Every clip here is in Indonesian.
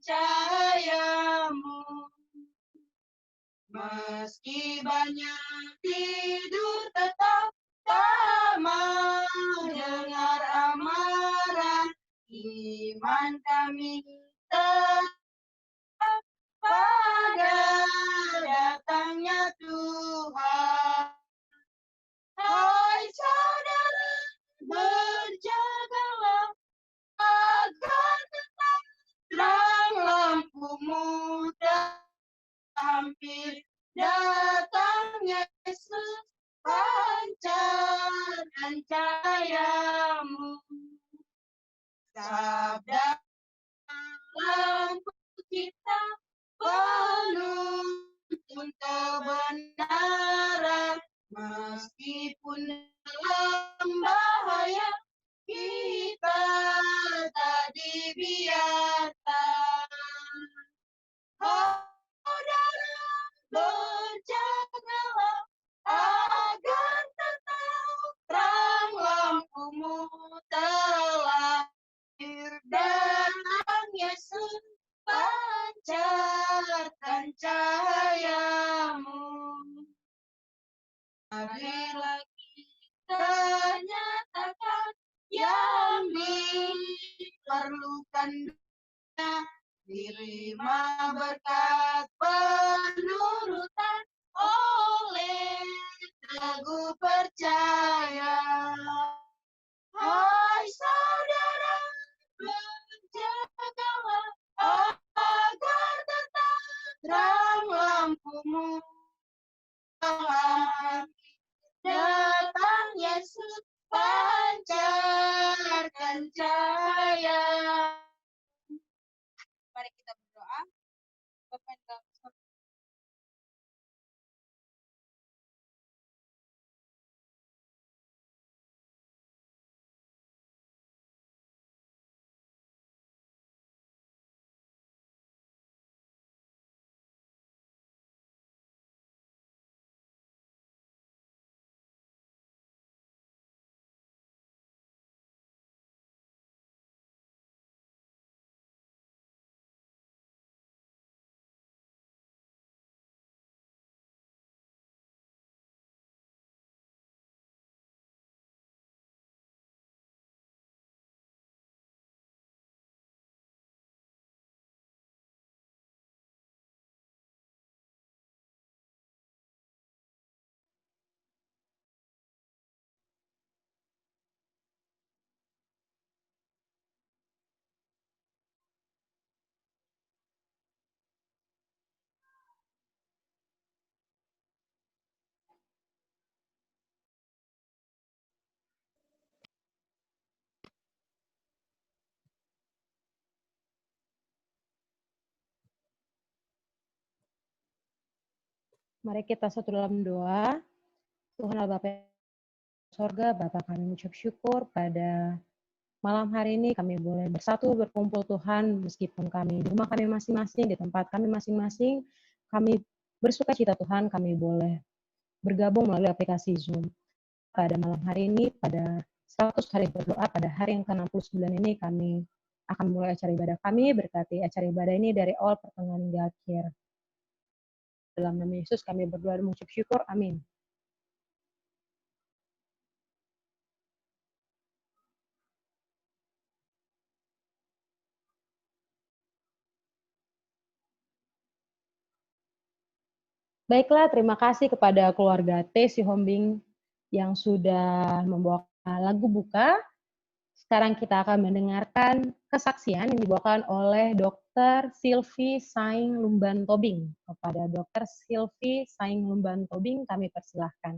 cahayamu. Meski banyak tidur tetap tak mau dengar amaran, iman kami tetap pada datangnya Tuhan. Hai saudara, berjagalah agar tetap terang lampumu hampir datangnya Yesus, pancarkan cahayamu. Sabda lampu kita penuntun kebenaran, meskipun dalam bahaya kita tak dibiarkan. Saudara, berjagalah agar tetap terang lampumu telah datang Yesus, pancarkan cahayamu. Marilah kita nyatakan yang diperlukan dunia, terima berkat penurutan oleh teguh percaya. Hai saudara, berjagalah agar tetap terang lampumu telah datang Yesus, pancarkan cahaya. Mari kita berdoa. Bapa yang dalam surga, Mari kita satu dalam doa. Tuhan Allah Bapa sorga, Bapa kami mengucap syukur pada malam hari ini kami boleh bersatu berkumpul Tuhan, meskipun kami di rumah kami masing-masing, di tempat kami masing-masing, kami bersuka cita Tuhan, kami boleh bergabung melalui aplikasi Zoom. Pada malam hari ini, pada 100 hari berdoa, pada hari yang ke-69 ini kami akan mulai acara ibadah kami, berkati acara ibadah ini dari awal pertengahan hingga akhir. Dalam nama Yesus kami berdoa dan mengucap syukur, amin. Baiklah, terima kasih kepada keluarga T. Sihombing yang sudah membawa lagu buka. Sekarang kita akan mendengarkan kesaksian yang dibawakan oleh Dr. Silvi Saing Lumban Tobing. Kepada Dr. Silvi Saing Lumban Tobing kami persilahkan.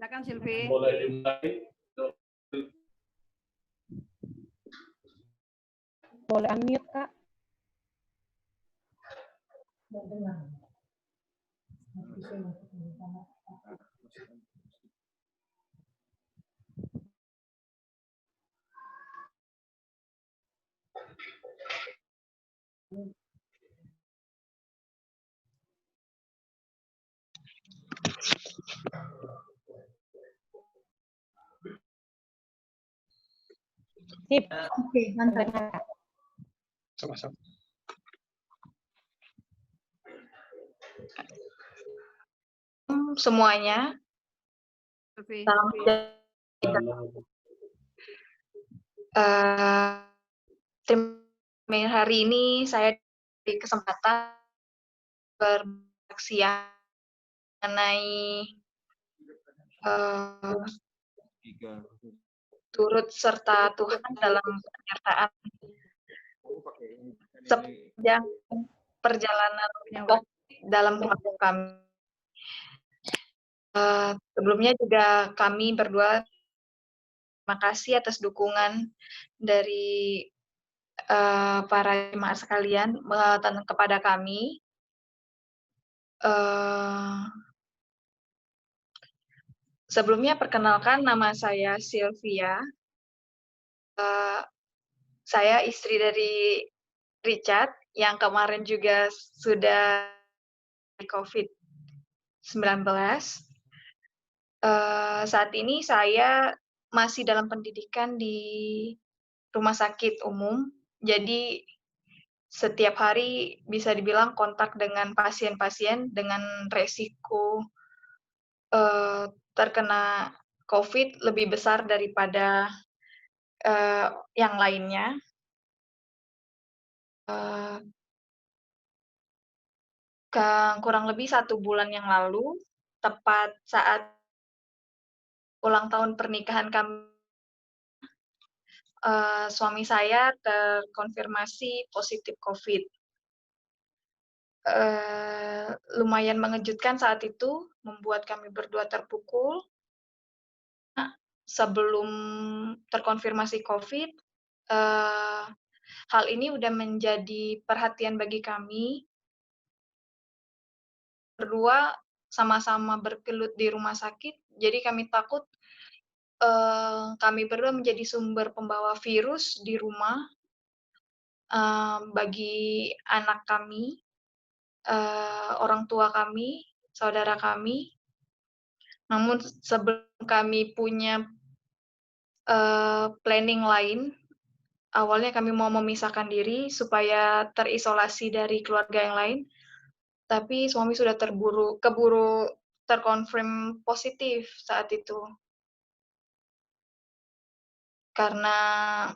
Silakan Silvi. Boleh dimulai. boleh unmute, Kak. Sip, Oke, mantap. terdengar, Kak. Sama-sama. Semuanya. Silvi. Salam terima hari ini saya diberi kesempatan bersaksi mengenai turut serta Tuhan dalam penyertaan sepanjang perjalanan dalam keluarga kami. Sebelumnya juga kami berdua terima kasih atas dukungan dari para jemaat sekalian kepada kami. Sebelumnya perkenalkan, nama saya Sylvia. Saya istri dari Richard yang kemarin juga sudah COVID-19. Saat ini saya masih dalam pendidikan di rumah sakit umum, jadi setiap hari bisa dibilang kontak dengan pasien-pasien dengan resiko terkena COVID lebih besar daripada yang lainnya. Kurang lebih 1 bulan yang lalu, tepat saat ulang tahun pernikahan kami, suami saya terkonfirmasi positif COVID. Lumayan mengejutkan saat itu, membuat kami berdua terpukul. Sebelum terkonfirmasi COVID, hal ini udah menjadi perhatian bagi kami. Berdua sama-sama bergelut di rumah sakit, jadi kami takut kami berdua menjadi sumber pembawa virus di rumah bagi anak kami, orang tua kami, saudara kami. Namun sebelum kami punya planning lain, awalnya kami mau memisahkan diri supaya terisolasi dari keluarga yang lain, tapi suami sudah keburu terkonfirm positif saat itu. Karena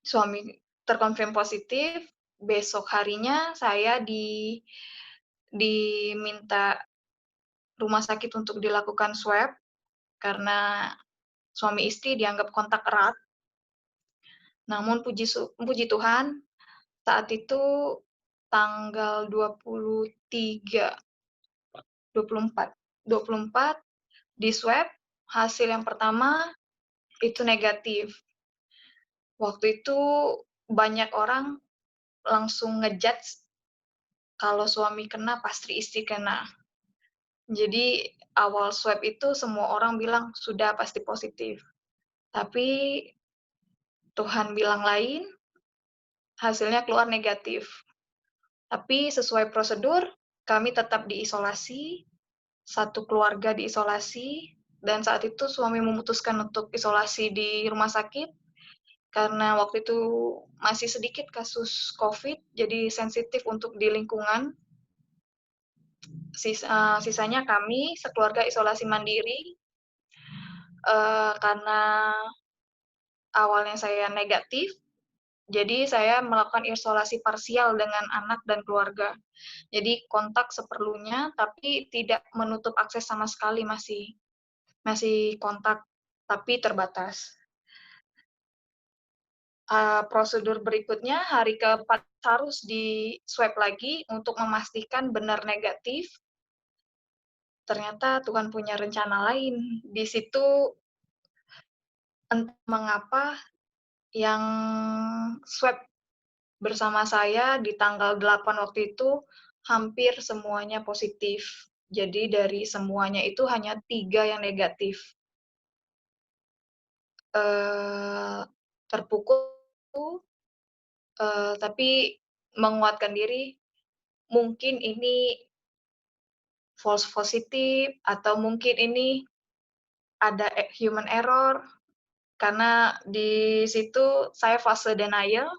suami terkonfirm positif, besok harinya saya diminta rumah sakit untuk dilakukan swab karena suami istri dianggap kontak erat. Namun puji Tuhan, saat itu tanggal 24 di swab, hasil yang pertama itu negatif. Waktu itu banyak orang langsung ngejudge kalau suami kena pasti istri kena. Jadi awal swab itu semua orang bilang sudah pasti positif. Tapi Tuhan bilang lain, hasilnya keluar negatif. Tapi sesuai prosedur, kami tetap diisolasi, satu keluarga diisolasi, dan saat itu suami memutuskan untuk isolasi di rumah sakit, karena waktu itu masih sedikit kasus COVID, jadi sensitif untuk di lingkungan. Sisanya kami sekeluarga isolasi mandiri, karena awalnya saya negatif, jadi saya melakukan isolasi parsial dengan anak dan keluarga. Jadi kontak seperlunya, tapi tidak menutup akses sama sekali, masih kontak, tapi terbatas. Prosedur berikutnya, hari ke-4 harus di-swab lagi untuk memastikan benar negatif. Ternyata Tuhan punya rencana lain. Di situ entah mengapa yang swab bersama saya di tanggal 8 waktu itu hampir semuanya positif. Jadi dari semuanya itu hanya 3 yang negatif. Terpukul, tapi menguatkan diri, mungkin ini false positif atau mungkin ini ada human error, karena di situ saya fase denial.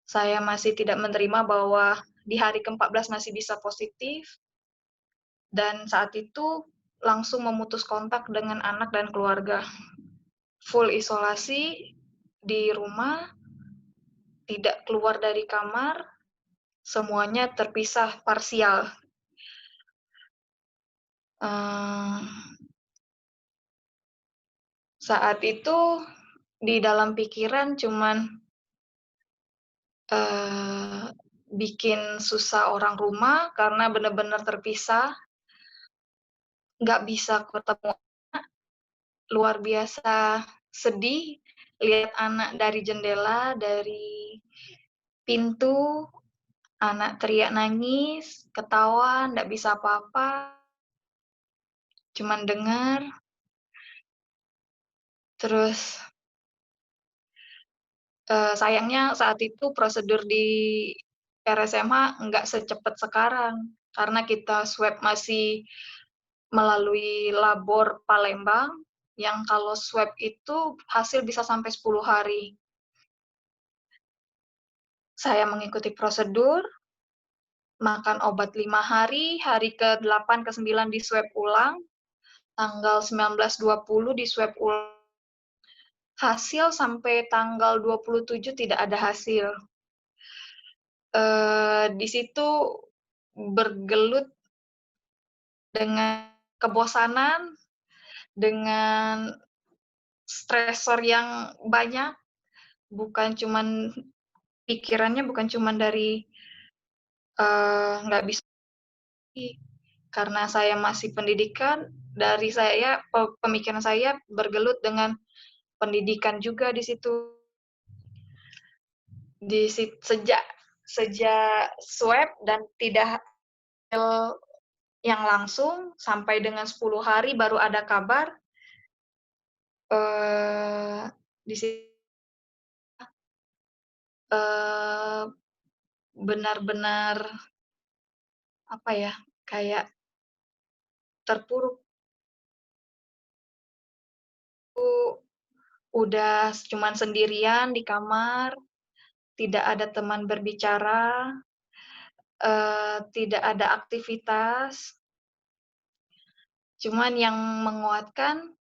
Saya masih tidak menerima bahwa di hari ke-14 masih bisa positif, dan saat itu langsung memutus kontak dengan anak dan keluarga. Full isolasi di rumah, tidak keluar dari kamar, semuanya terpisah parsial. Saat itu di dalam pikiran cuman bikin susah orang rumah karena benar-benar terpisah, nggak bisa ketemu anak, luar biasa sedih lihat anak dari jendela, dari pintu, anak teriak nangis, ketawa, nggak bisa apa-apa, cuman dengar. Terus sayangnya saat itu prosedur di RSMH nggak secepat sekarang, karena kita swab masih melalui labor Palembang, yang kalau swab itu hasil bisa sampai 10 hari. Saya mengikuti prosedur, makan obat 5 hari, hari ke-8, ke-9 di swab ulang, tanggal 19-20 di swab ulang. Hasil sampai tanggal 27 tidak ada hasil. Di situ bergelut dengan kebosanan, dengan stresor yang banyak, bukan cuman pikirannya bukan cuman dari nggak bisa, karena saya masih pendidikan, dari saya pemikiran saya bergelut dengan pendidikan juga di situ. Sejak swab dan tidak yang langsung sampai dengan 10 hari baru ada kabar, di situ benar-benar apa ya, kayak terpuruk. Udah cuman sendirian di kamar, tidak ada teman berbicara, tidak ada aktivitas. Cuman yang menguatkan,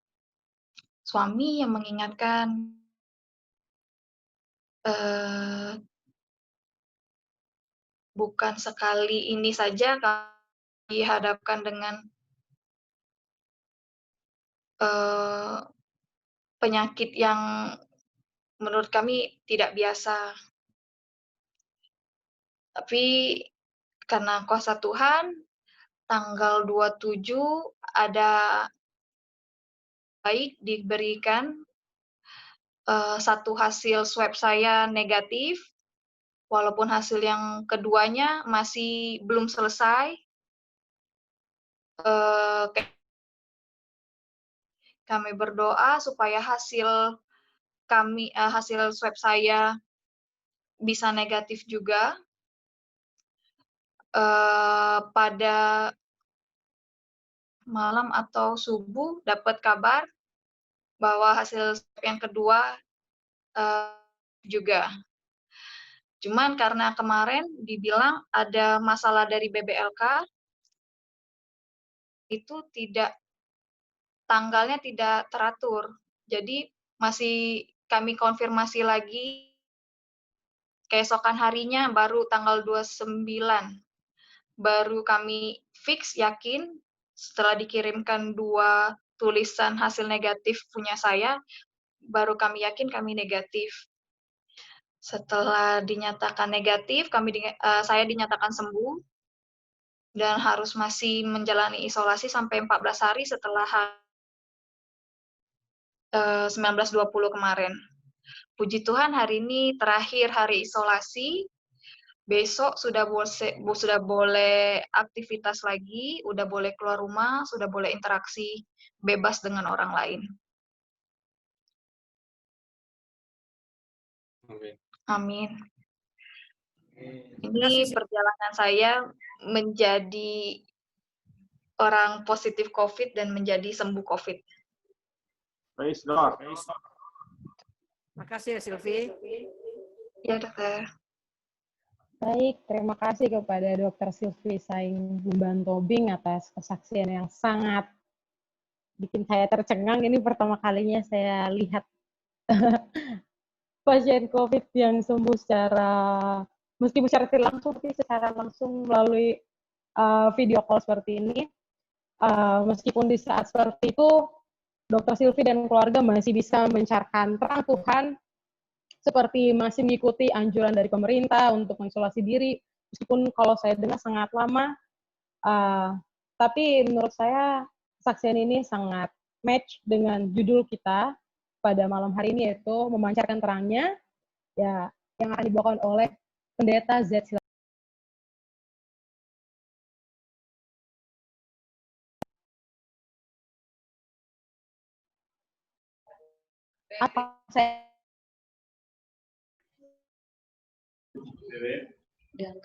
suami yang mengingatkan, bukan sekali ini saja kami dihadapkan dengan penyakit yang menurut kami tidak biasa. Tapi karena kuasa Tuhan, tanggal 27 ada baik diberikan satu hasil swab saya negatif, walaupun hasil yang keduanya masih belum selesai. Kami berdoa supaya hasil swab saya bisa negatif juga. Pada malam atau subuh dapat kabar bahwa hasil swab yang kedua juga. Cuman karena kemarin dibilang ada masalah dari BBLK, itu tanggalnya tidak teratur. Jadi masih kami konfirmasi lagi, keesokan harinya baru tanggal 29. Baru kami fix, yakin, setelah dikirimkan 2 tulisan hasil negatif punya saya, baru kami yakin kami negatif. Setelah dinyatakan negatif, saya dinyatakan sembuh, dan harus masih menjalani isolasi sampai 14 hari setelah 19-20 kemarin. Puji Tuhan hari ini terakhir hari isolasi. Besok sudah boleh aktivitas lagi, udah boleh keluar rumah, sudah boleh interaksi bebas dengan orang lain. Amin. Amin. Terima Ini kasih, perjalanan saya menjadi orang positif COVID dan menjadi sembuh COVID. Praise God. Terima kasih ya Silvi. Ya, dokter. Baik, terima kasih kepada Dr. Silvi Saing Lumbantobing atas kesaksian yang sangat bikin saya tercengang. Ini pertama kalinya saya lihat pasien COVID yang sembuh meskipun secara tidak langsung, tapi secara langsung melalui video call seperti ini. Meskipun di saat seperti itu, Dr. Silvi dan keluarga masih bisa mencarkan terang Tuhan, seperti masih mengikuti anjuran dari pemerintah untuk mengisolasi diri, meskipun kalau saya dengar sangat lama, tapi menurut saya kesaksian ini sangat match dengan judul kita pada malam hari ini, yaitu memancarkan terangnya, ya, yang akan dibawakan oleh Pendeta Z. Apa saya belum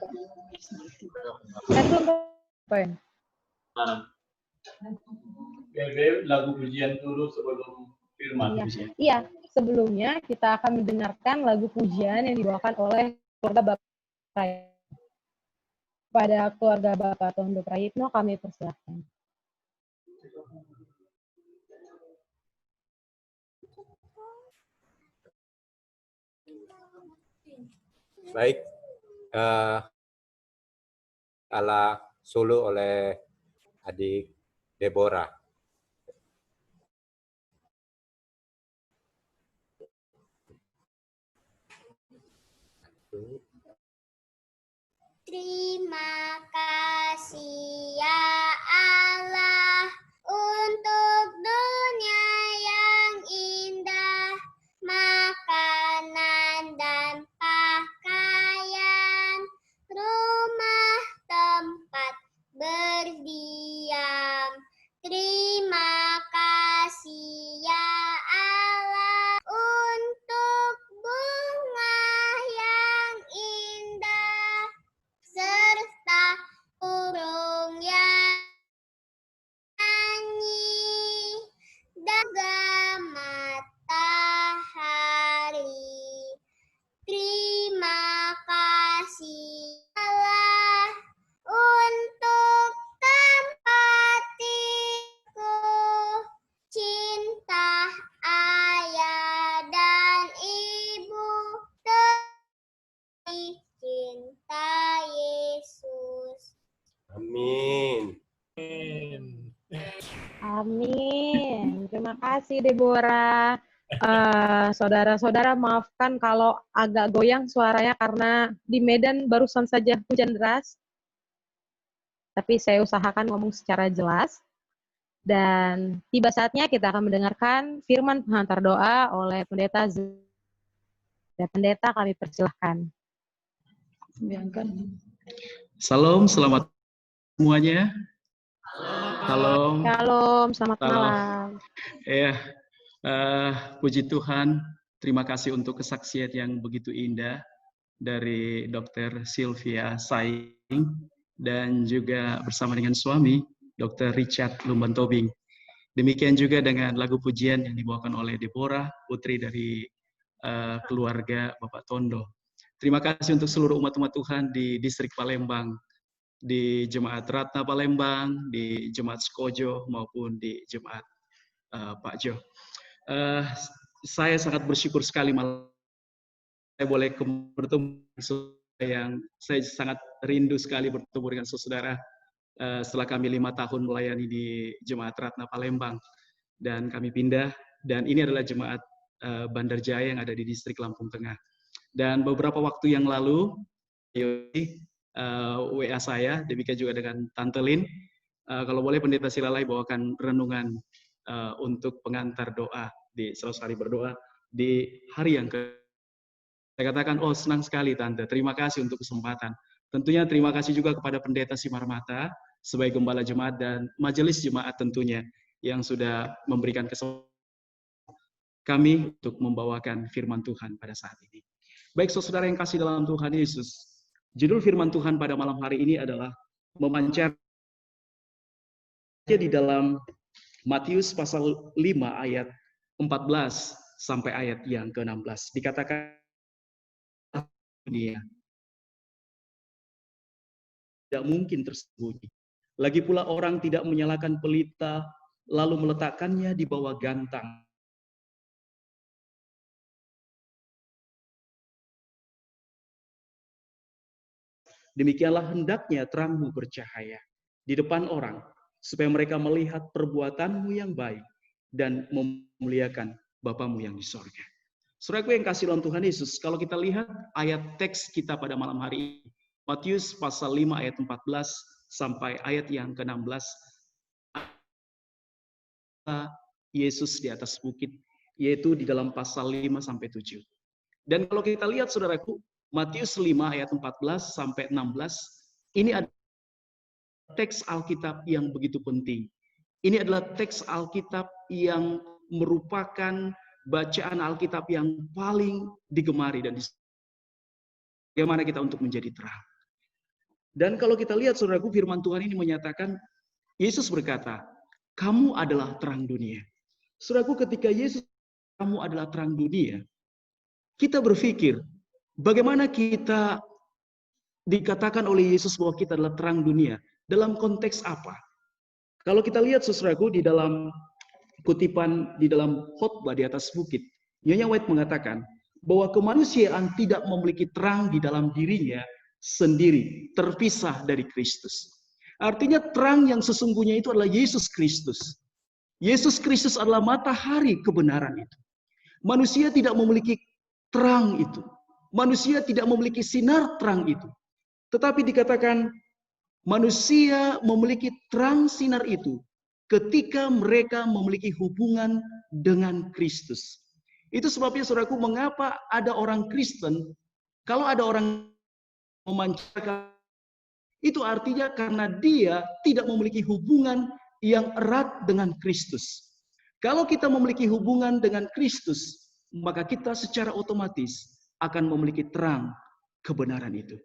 poin. Lagu pujian dulu sebelum firman. Iya, sebelumnya kita akan mendengarkan lagu pujian yang dibawakan oleh keluarga Bapak Prayitno. Pada keluarga Bapak Tondo Prayitno kami persilahkan. Baik, ala solo oleh adik Deborah. Terima kasih ya Allah untuk dunia yang indah, makanan dan pakaian, rumah tempat berdiam. Terima kasih ya Allah untuk bunga yang indah serta burung yang nyanyi dan matahari. Terima kasih Allah untuk tempat tinggalku, cinta ayah dan ibu, cinta Yesus. Amin. Amin. Terima kasih Deborah. Saudara-saudara maafkan kalau agak goyang suaranya karena di Medan barusan saja hujan deras. Tapi saya usahakan ngomong secara jelas. Dan tiba saatnya kita akan mendengarkan firman penghantar doa oleh Pendeta Z. Dan Pendeta kami persilahkan. Salam, selamat semuanya. Halo. Shalom, selamat Halo. malam. Ya, puji Tuhan. Terima kasih untuk kesaksian yang begitu indah dari Dr. Sylvia Saing dan juga bersama dengan suami Dr. Richard Lumbantobing. Demikian juga dengan lagu pujian yang dibawakan oleh Deborah, putri dari keluarga Bapak Tondo. Terima kasih untuk seluruh umat-umat Tuhan di distrik Palembang, di Jemaat Ratna Palembang, di Jemaat Skojo, maupun di Jemaat Pak Jo. Saya sangat bersyukur sekali malam saya boleh bertemu yang saya sangat rindu sekali bertemu dengan saudara setelah kami 5 tahun melayani di Jemaat Ratna Palembang dan kami pindah, dan ini adalah Jemaat Bandar Jaya yang ada di distrik Lampung Tengah. Dan beberapa waktu yang lalu WA saya, demikian juga dengan Tante Lin, kalau boleh Pendeta Silalai bawakan renungan untuk pengantar doa di 100 hari berdoa di hari yang ke Saya katakan, oh senang sekali Tante, terima kasih untuk kesempatan. Tentunya terima kasih juga kepada Pendeta Simarmata, sebagai Gembala Jemaat dan Majelis Jemaat tentunya, yang sudah memberikan kesempatan kami untuk membawakan firman Tuhan pada saat ini. Baik saudara yang kasih dalam Tuhan Yesus, judul firman Tuhan pada malam hari ini adalah memancar di dalam Matius pasal 5 ayat 14 sampai ayat yang ke-16. Dikatakan dunia tidak mungkin tersembunyi. Lagi pula orang tidak menyalakan pelita lalu meletakkannya di bawah gantang. Demikianlah hendaknya terangmu bercahaya di depan orang, supaya mereka melihat perbuatanmu yang baik dan memuliakan Bapamu yang di sorga. Saudaraku yang kasih dalam Tuhan Yesus, kalau kita lihat ayat teks kita pada malam hari ini, Matius pasal 5 ayat 14 sampai ayat yang ke-16, Yesus di atas bukit, yaitu di dalam pasal 5 sampai 7. Dan kalau kita lihat saudaraku, Matius 5 ayat 14 sampai 16, ini adalah teks Alkitab yang begitu penting. Ini adalah teks Alkitab yang merupakan bacaan Alkitab yang paling digemari dan bagaimana kita untuk menjadi terang. Dan kalau kita lihat saudaraku, firman Tuhan ini menyatakan, Yesus berkata, kamu adalah terang dunia. Saudaraku, ketika Yesus, kamu adalah terang dunia, kita berpikir, bagaimana kita dikatakan oleh Yesus bahwa kita adalah terang dunia? Dalam konteks apa? Kalau kita lihat saudaraku di dalam kutipan di dalam khotbah di atas bukit, Nyonya White mengatakan bahwa kemanusiaan tidak memiliki terang di dalam dirinya sendiri, terpisah dari Kristus. Artinya terang yang sesungguhnya itu adalah Yesus Kristus. Yesus Kristus adalah matahari kebenaran itu. Manusia tidak memiliki terang itu. Manusia tidak memiliki sinar terang itu. Tetapi dikatakan manusia memiliki terang sinar itu ketika mereka memiliki hubungan dengan Kristus. Itu sebabnya saudaraku, mengapa ada orang Kristen, kalau ada orang memancarkan, itu artinya karena dia tidak memiliki hubungan yang erat dengan Kristus. Kalau kita memiliki hubungan dengan Kristus, maka kita secara otomatis akan memiliki terang kebenaran itu.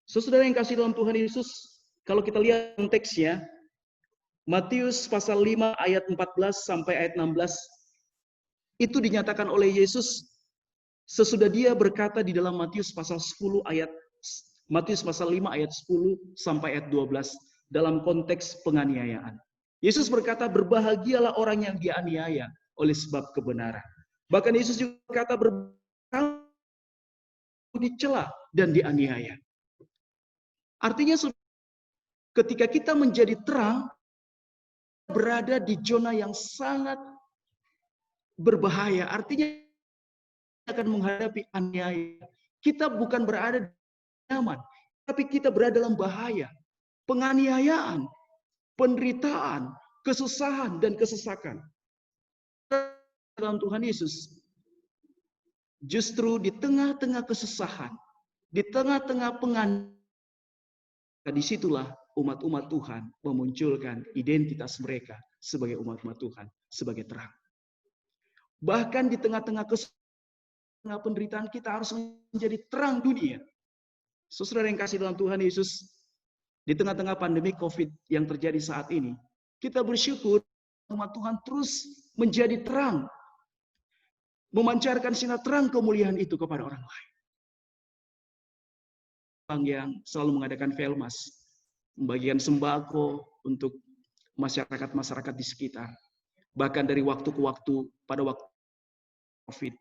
Saudara yang kasih dalam Tuhan Yesus, kalau kita lihat konteksnya, Matius pasal 5 ayat 14 sampai ayat 16, itu dinyatakan oleh Yesus sesudah dia berkata di dalam Matius pasal 10 ayat Matius pasal 5 ayat 10 sampai ayat 12 dalam konteks penganiayaan. Yesus berkata, berbahagialah orang yang dianiaya oleh sebab kebenaran. Bahkan Yesus juga berkata, berbahagia dicela dan dianiaya. Artinya ketika kita menjadi terang, berada di zona yang sangat berbahaya. Artinya akan menghadapi aniaya. Kita bukan berada di nyaman, tapi kita berada dalam bahaya. Penganiayaan, penderitaan, kesusahan, dan kesesakan. Dalam Tuhan Yesus, justru di tengah-tengah kesusahan, di tengah-tengah penganiayaan, disitulah umat-umat Tuhan memunculkan identitas mereka sebagai umat-umat Tuhan, sebagai terang. Bahkan di tengah-tengah kesusahan, penderitaan, kita harus menjadi terang dunia. Saudara yang kasih dalam Tuhan Yesus, di tengah-tengah pandemi COVID yang terjadi saat ini, kita bersyukur umat Tuhan terus menjadi terang, memancarkan sinar terang kemuliaan itu kepada orang lain. Orang yang selalu mengadakan velmas, membagikan sembako untuk masyarakat-masyarakat di sekitar. Bahkan dari waktu ke waktu pada waktu COVID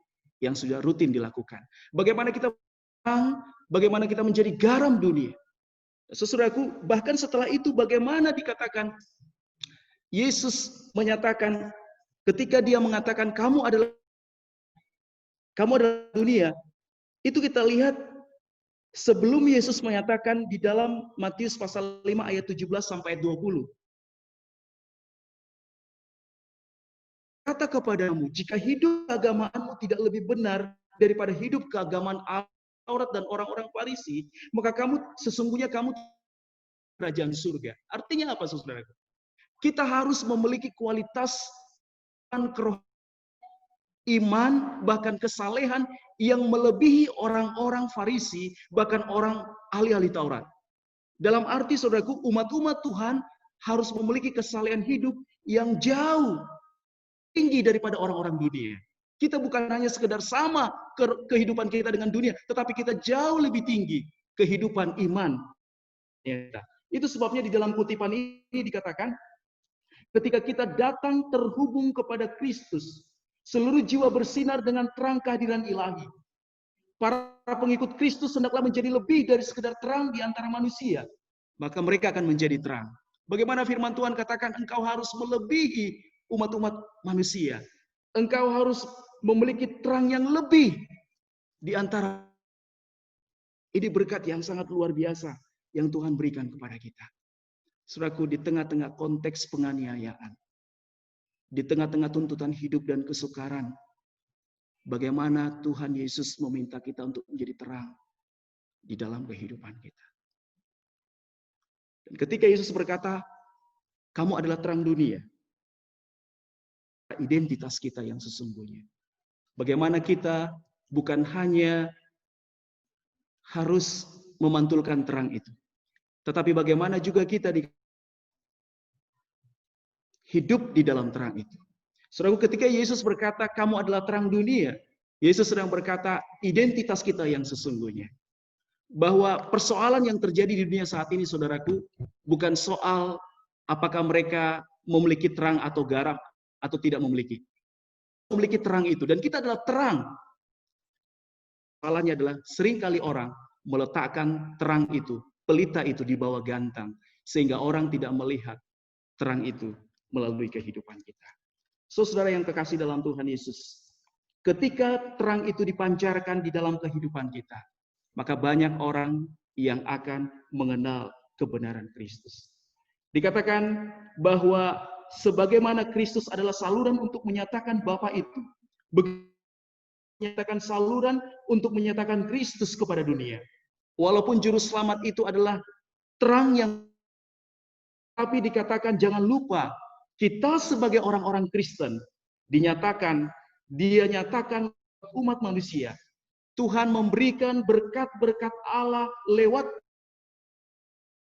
yang sudah rutin dilakukan. Bagaimana kita bagaimana kita menjadi garam dunia. Saudaraku, bahkan setelah itu bagaimana dikatakan Yesus menyatakan ketika dia mengatakan kamu adalah dunia. Itu kita lihat sebelum Yesus menyatakan di dalam Matius pasal 5 ayat 17 sampai 20. Kata kepadamu, jika hidup agamaanmu tidak lebih benar daripada hidup keagamaan Taurat dan orang-orang Farisi, maka sesungguhnya kamu kerajaan surga. Artinya apa, saudaraku? Kita harus memiliki kualitas iman, bahkan kesalehan yang melebihi orang-orang Farisi, bahkan orang ahli-ahli Taurat. Dalam arti, saudaraku, umat-umat Tuhan harus memiliki kesalehan hidup yang jauh tinggi daripada orang-orang dunia. Kita bukan hanya sekedar sama kehidupan kita dengan dunia, tetapi kita jauh lebih tinggi kehidupan iman. Itu sebabnya di dalam kutipan ini dikatakan, ketika kita datang terhubung kepada Kristus, seluruh jiwa bersinar dengan terang kehadiran ilahi. Para pengikut Kristus hendaklah menjadi lebih dari sekedar terang di antara manusia. Maka mereka akan menjadi terang. Bagaimana firman Tuhan katakan, engkau harus melebihi umat-umat manusia. Engkau harus memiliki terang yang lebih di antara. Ini berkat yang sangat luar biasa yang Tuhan berikan kepada kita. Saudaraku, di tengah-tengah konteks penganiayaan, di tengah-tengah tuntutan hidup dan kesukaran, bagaimana Tuhan Yesus meminta kita untuk menjadi terang di dalam kehidupan kita. Dan ketika Yesus berkata, kamu adalah terang dunia, identitas kita yang sesungguhnya. Bagaimana kita bukan hanya harus memantulkan terang itu, tetapi bagaimana juga kita hidup di dalam terang itu. Saudaraku, ketika Yesus berkata, kamu adalah terang dunia, Yesus sedang berkata, identitas kita yang sesungguhnya. Bahwa persoalan yang terjadi di dunia saat ini, saudaraku, bukan soal apakah mereka memiliki terang atau garam, atau tidak memiliki. Memiliki terang itu, dan kita adalah terang. Soalnya adalah seringkali orang meletakkan terang itu, pelita itu di bawah gantang, sehingga orang tidak melihat terang itu melalui kehidupan kita. Saudara yang terkasih dalam Tuhan Yesus, ketika terang itu dipancarkan di dalam kehidupan kita, maka banyak orang yang akan mengenal kebenaran Kristus. Dikatakan bahwa sebagaimana Kristus adalah saluran untuk menyatakan Bapa itu, menyatakan saluran untuk menyatakan Kristus kepada dunia. Walaupun juru selamat itu adalah terang yang, tapi dikatakan jangan lupa, kita sebagai orang-orang Kristen dia nyatakan umat manusia. Tuhan memberikan berkat-berkat Allah lewat.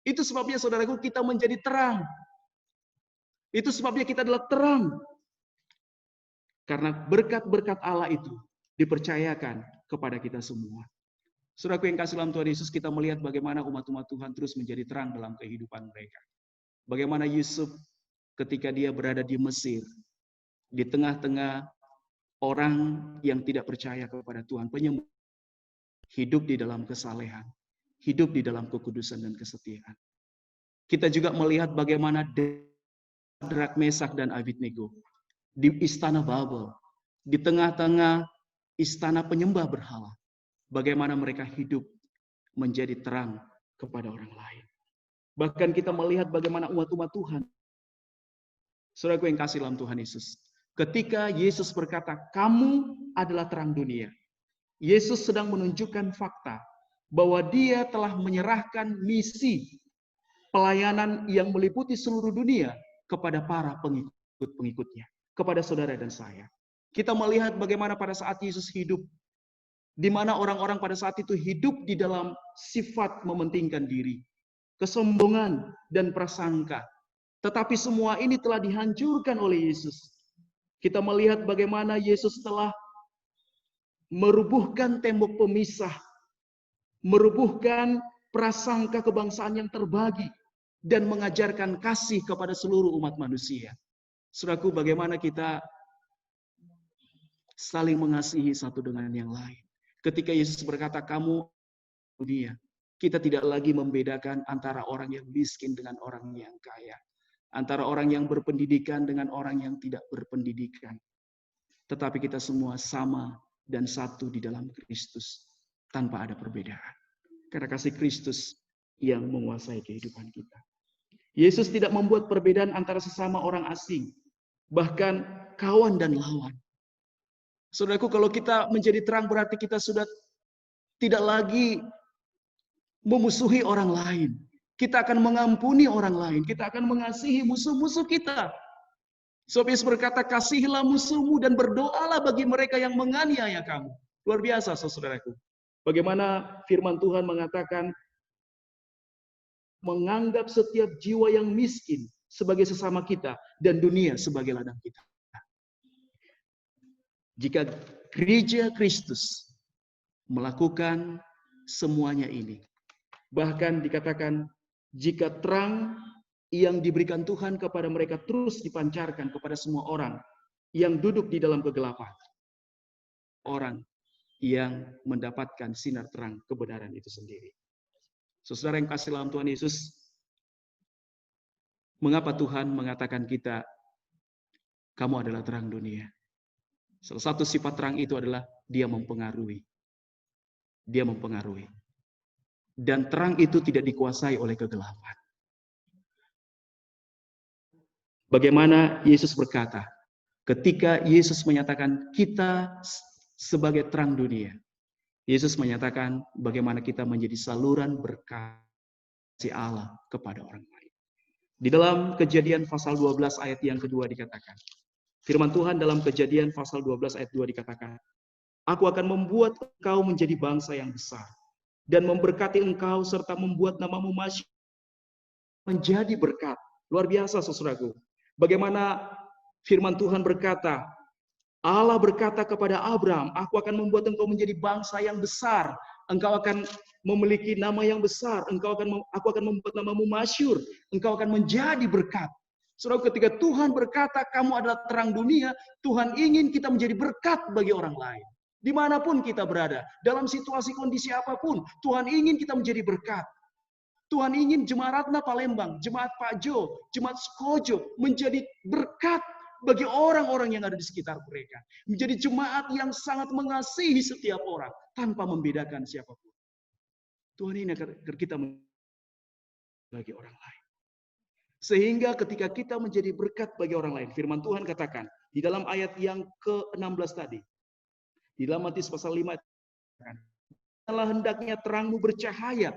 Itu sebabnya saudaraku kita menjadi terang. Itu sebabnya kita adalah terang. Karena berkat-berkat Allah itu dipercayakan kepada kita semua. Saudaraku yang kasih dalam Tuhan Yesus, kita melihat bagaimana umat-umat Tuhan terus menjadi terang dalam kehidupan mereka. Bagaimana Yusuf ketika dia berada di Mesir, di tengah-tengah orang yang tidak percaya kepada Tuhan, penyembah, hidup di dalam kesalehan, hidup di dalam kekudusan dan kesetiaan. Kita juga melihat bagaimana Sadrak, Mesak, dan Abednego di istana Babel, di tengah-tengah istana penyembah berhala, bagaimana mereka hidup menjadi terang kepada orang lain. Bahkan kita melihat bagaimana umat-umat Tuhan, saudaraku yang kasih dalam Tuhan Yesus, ketika Yesus berkata, kamu adalah terang dunia, Yesus sedang menunjukkan fakta bahwa dia telah menyerahkan misi pelayanan yang meliputi seluruh dunia kepada para pengikut-pengikutnya, kepada saudara dan saya. Kita melihat bagaimana pada saat Yesus hidup, di mana orang-orang pada saat itu hidup di dalam sifat mementingkan diri, kesombongan, dan prasangka. Tetapi semua ini telah dihancurkan oleh Yesus. Kita melihat bagaimana Yesus telah merubuhkan tembok pemisah, merubuhkan prasangka kebangsaan yang terbagi, dan mengajarkan kasih kepada seluruh umat manusia. Saudaraku, bagaimana kita saling mengasihi satu dengan yang lain. Ketika Yesus berkata, kamu dunia, kita tidak lagi membedakan antara orang yang miskin dengan orang yang kaya, antara orang yang berpendidikan dengan orang yang tidak berpendidikan. Tetapi kita semua sama dan satu di dalam Kristus, tanpa ada perbedaan. Karena kasih Kristus yang menguasai kehidupan kita. Yesus tidak membuat perbedaan antara sesama orang asing, bahkan kawan dan lawan. Saudaraku, kalau kita menjadi terang berarti kita sudah tidak lagi memusuhi orang lain. Kita akan mengampuni orang lain. Kita akan mengasihi musuh-musuh kita. Sebab Yesus berkata, kasihilah musuhmu dan berdoalah bagi mereka yang menganiaya kamu. Luar biasa, saudaraku. Bagaimana firman Tuhan mengatakan, menganggap setiap jiwa yang miskin sebagai sesama kita dan dunia sebagai ladang kita. Jika gereja Kristus melakukan semuanya ini, bahkan dikatakan jika terang yang diberikan Tuhan kepada mereka terus dipancarkan kepada semua orang yang duduk di dalam kegelapan, orang yang mendapatkan sinar terang kebenaran itu sendiri. Saudara yang kasih dalam Tuhan Yesus, mengapa Tuhan mengatakan kita, kamu adalah terang dunia? Salah satu sifat terang itu adalah dia mempengaruhi. Dia mempengaruhi. Dan terang itu tidak dikuasai oleh kegelapan. Bagaimana Yesus berkata, ketika Yesus menyatakan kita sebagai terang dunia, Yesus menyatakan bagaimana kita menjadi saluran berkat Allah kepada orang lain. Di dalam Kejadian pasal 12 ayat yang kedua dikatakan, firman Tuhan dalam Kejadian pasal 12 ayat 2 dikatakan, aku akan membuat engkau menjadi bangsa yang besar dan memberkati engkau serta membuat namamu masyhur menjadi berkat. Luar biasa, saudaraku. Bagaimana firman Tuhan berkata, Allah berkata kepada Abraham, aku akan membuat engkau menjadi bangsa yang besar. Engkau akan memiliki nama yang besar. Aku akan membuat namamu masyhur. Engkau akan menjadi berkat. Saudara, ketika Tuhan berkata kamu adalah terang dunia, Tuhan ingin kita menjadi berkat bagi orang lain. Dimanapun kita berada, dalam situasi kondisi apapun, Tuhan ingin kita menjadi berkat. Tuhan ingin Jemaat Ratna Palembang, Jemaat Pak Jo, Jemaat Sukojo menjadi berkat bagi orang-orang yang ada di sekitar mereka. Menjadi jemaat yang sangat mengasihi setiap orang tanpa membedakan siapapun. Tuhan ini agar kita bagi orang lain. Sehingga ketika kita menjadi berkat bagi orang lain, firman Tuhan katakan di dalam ayat yang ke-16 tadi, di dalam Matius pasal 5, hendaknya terangmu bercahaya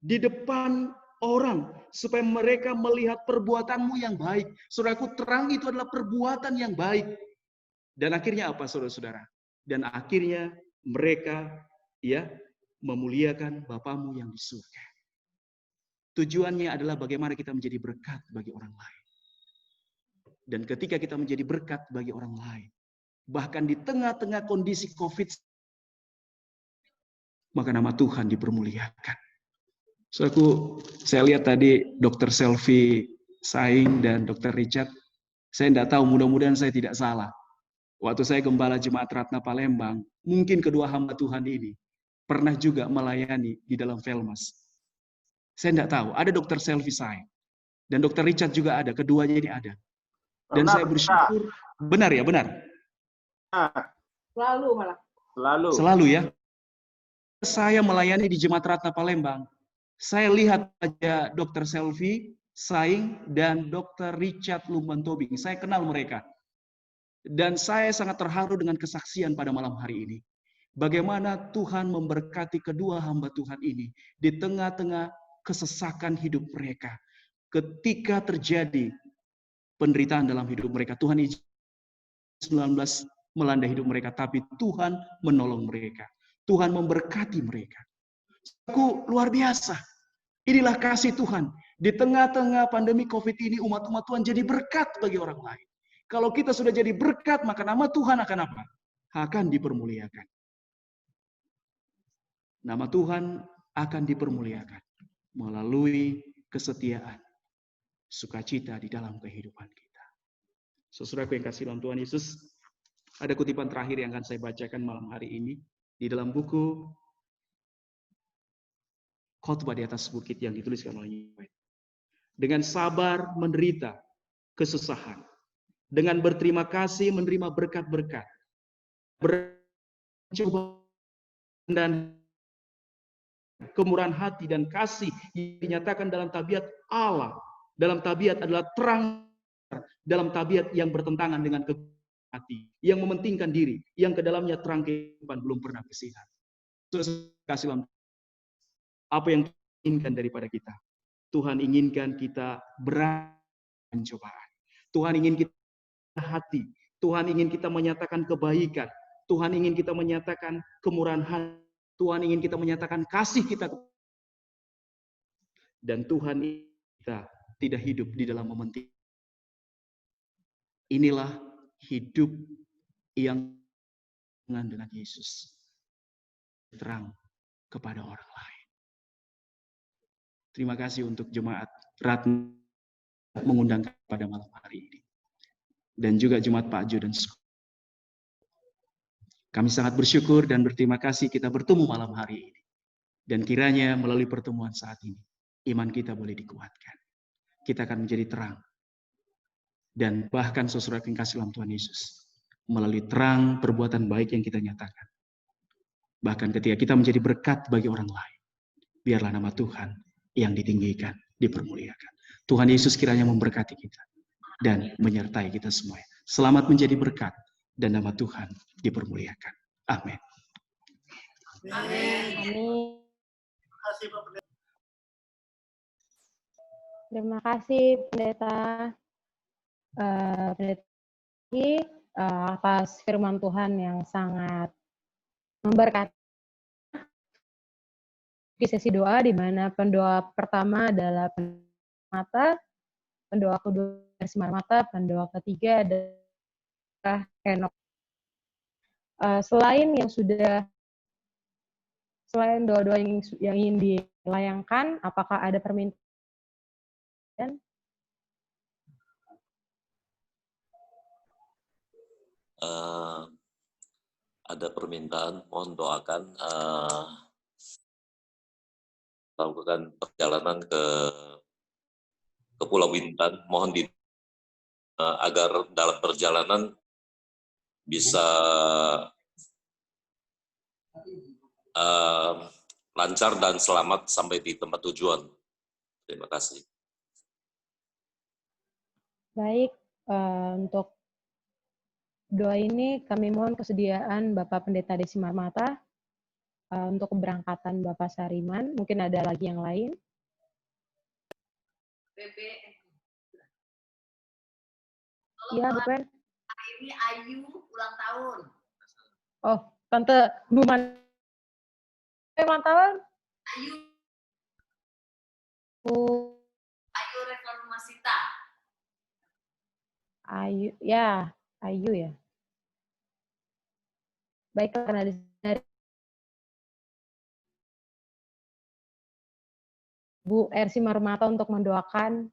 di depan orang supaya mereka melihat perbuatanmu yang baik. Saudaraku, terang itu adalah perbuatan yang baik. Dan akhirnya apa, saudara-saudara? Dan akhirnya mereka memuliakan Bapamu yang di surga. Tujuannya adalah bagaimana kita menjadi berkat bagi orang lain. Dan ketika kita menjadi berkat bagi orang lain, bahkan di tengah-tengah kondisi COVID, maka nama Tuhan dipermuliakan. Saudaraku, saya lihat tadi Dr. Selvi Saing dan Dr. Richard. Saya tidak tahu, mudah-mudahan saya tidak salah. Waktu saya gembala Jemaat Ratna Palembang, mungkin kedua hamba Tuhan ini pernah juga melayani di dalam Velmas. Saya tidak tahu, ada Dr. Selvi Saing dan Dr. Richard juga ada, keduanya ini ada. Dan Benar, saya bersyukur, benar ya, benar. Selalu malah. Selalu ya. Saya melayani di Jemaat Ratna Palembang. Saya lihat aja Dr. Selvi Saing dan Dr. Richard Lumbantobing. Saya kenal mereka. Dan saya sangat terharu dengan kesaksian pada malam hari ini. Bagaimana Tuhan memberkati kedua hamba Tuhan ini di tengah-tengah kesesakan hidup mereka. Ketika terjadi penderitaan dalam hidup mereka, Tuhan izin 19 melanda hidup mereka, tapi Tuhan menolong mereka. Tuhan memberkati mereka. Aku luar biasa. Inilah kasih Tuhan. Di tengah-tengah pandemi COVID ini, umat-umat Tuhan jadi berkat bagi orang lain. Kalau kita sudah jadi berkat, maka nama Tuhan akan apa? Akan dipermuliakan. Nama Tuhan akan dipermuliakan melalui kesetiaan, sukacita di dalam kehidupan kita. Saudaraku yang kasih dalam Tuhan Yesus, ada kutipan terakhir yang akan saya bacakan malam hari ini di dalam buku Khotbah di atas Bukit yang dituliskan oleh Yoel. Dengan sabar menderita kesusahan, dengan berterima kasih menerima berkat-berkat, bercoba dan kemurahan hati dan kasih yang dinyatakan dalam tabiat Allah, dalam tabiat adalah terang, dalam tabiat yang bertentangan dengan kegelapan hati, yang mementingkan diri, yang ke dalamnya terang kehidupan belum pernah bersinar. Kasih apa yang Tuhan inginkan daripada kita. Tuhan inginkan kita berani pencobaan. Tuhan ingin kita hati. Tuhan ingin kita menyatakan kebaikan. Tuhan ingin kita menyatakan kemurahan hati. Tuhan ingin kita menyatakan kasih kita. Dan Tuhan kita tidak hidup di dalam mementingkan. Inilah hidup yang dengan Yesus. Terang kepada orang lain. Terima kasih untuk jemaat Ratna mengundang pada malam hari ini. Dan juga jemaat Pak Jo dan kami sangat bersyukur dan berterima kasih kita bertemu malam hari ini. Dan kiranya melalui pertemuan saat ini, iman kita boleh dikuatkan. Kita akan menjadi terang. Dan bahkan sesuai kasih dalam Tuhan Yesus. Melalui terang perbuatan baik yang kita nyatakan. Bahkan ketika kita menjadi berkat bagi orang lain. Biarlah nama Tuhan yang ditinggikan, dipermuliakan. Tuhan Yesus kiranya memberkati kita. Dan menyertai kita semua. Selamat menjadi berkat. Dan nama Tuhan dipermuliakan. Amin. Amin. Terima kasih Pendeta. Atas firman Tuhan yang sangat memberkati. Di sesi doa di mana pendoa pertama adalah mata, pendoa kedua Sinar Mata, pendoa ketiga adalah Henok. Selain doa-doa yang ingin dilayangkan, apakah ada permintaan? Ada permintaan, mohon doakan lakukan perjalanan ke Pulau Bintan, mohon agar dalam perjalanan bisa lancar dan selamat sampai di tempat tujuan. Terima kasih. Baik, untuk doa ini kami mohon kesediaan Bapak Pendeta Desi Marmata untuk keberangkatan Bapak Sariman. Mungkin ada lagi yang lain. Iya, Bu Pen. Ini Ayu ulang tahun. Oh, Tante Bu Man. Ulang tahun? Ayu. Ayu Reformasita. Ayu, ya, Ayu ya. Baik, karena dari Bu Ersi Marmata untuk mendoakan.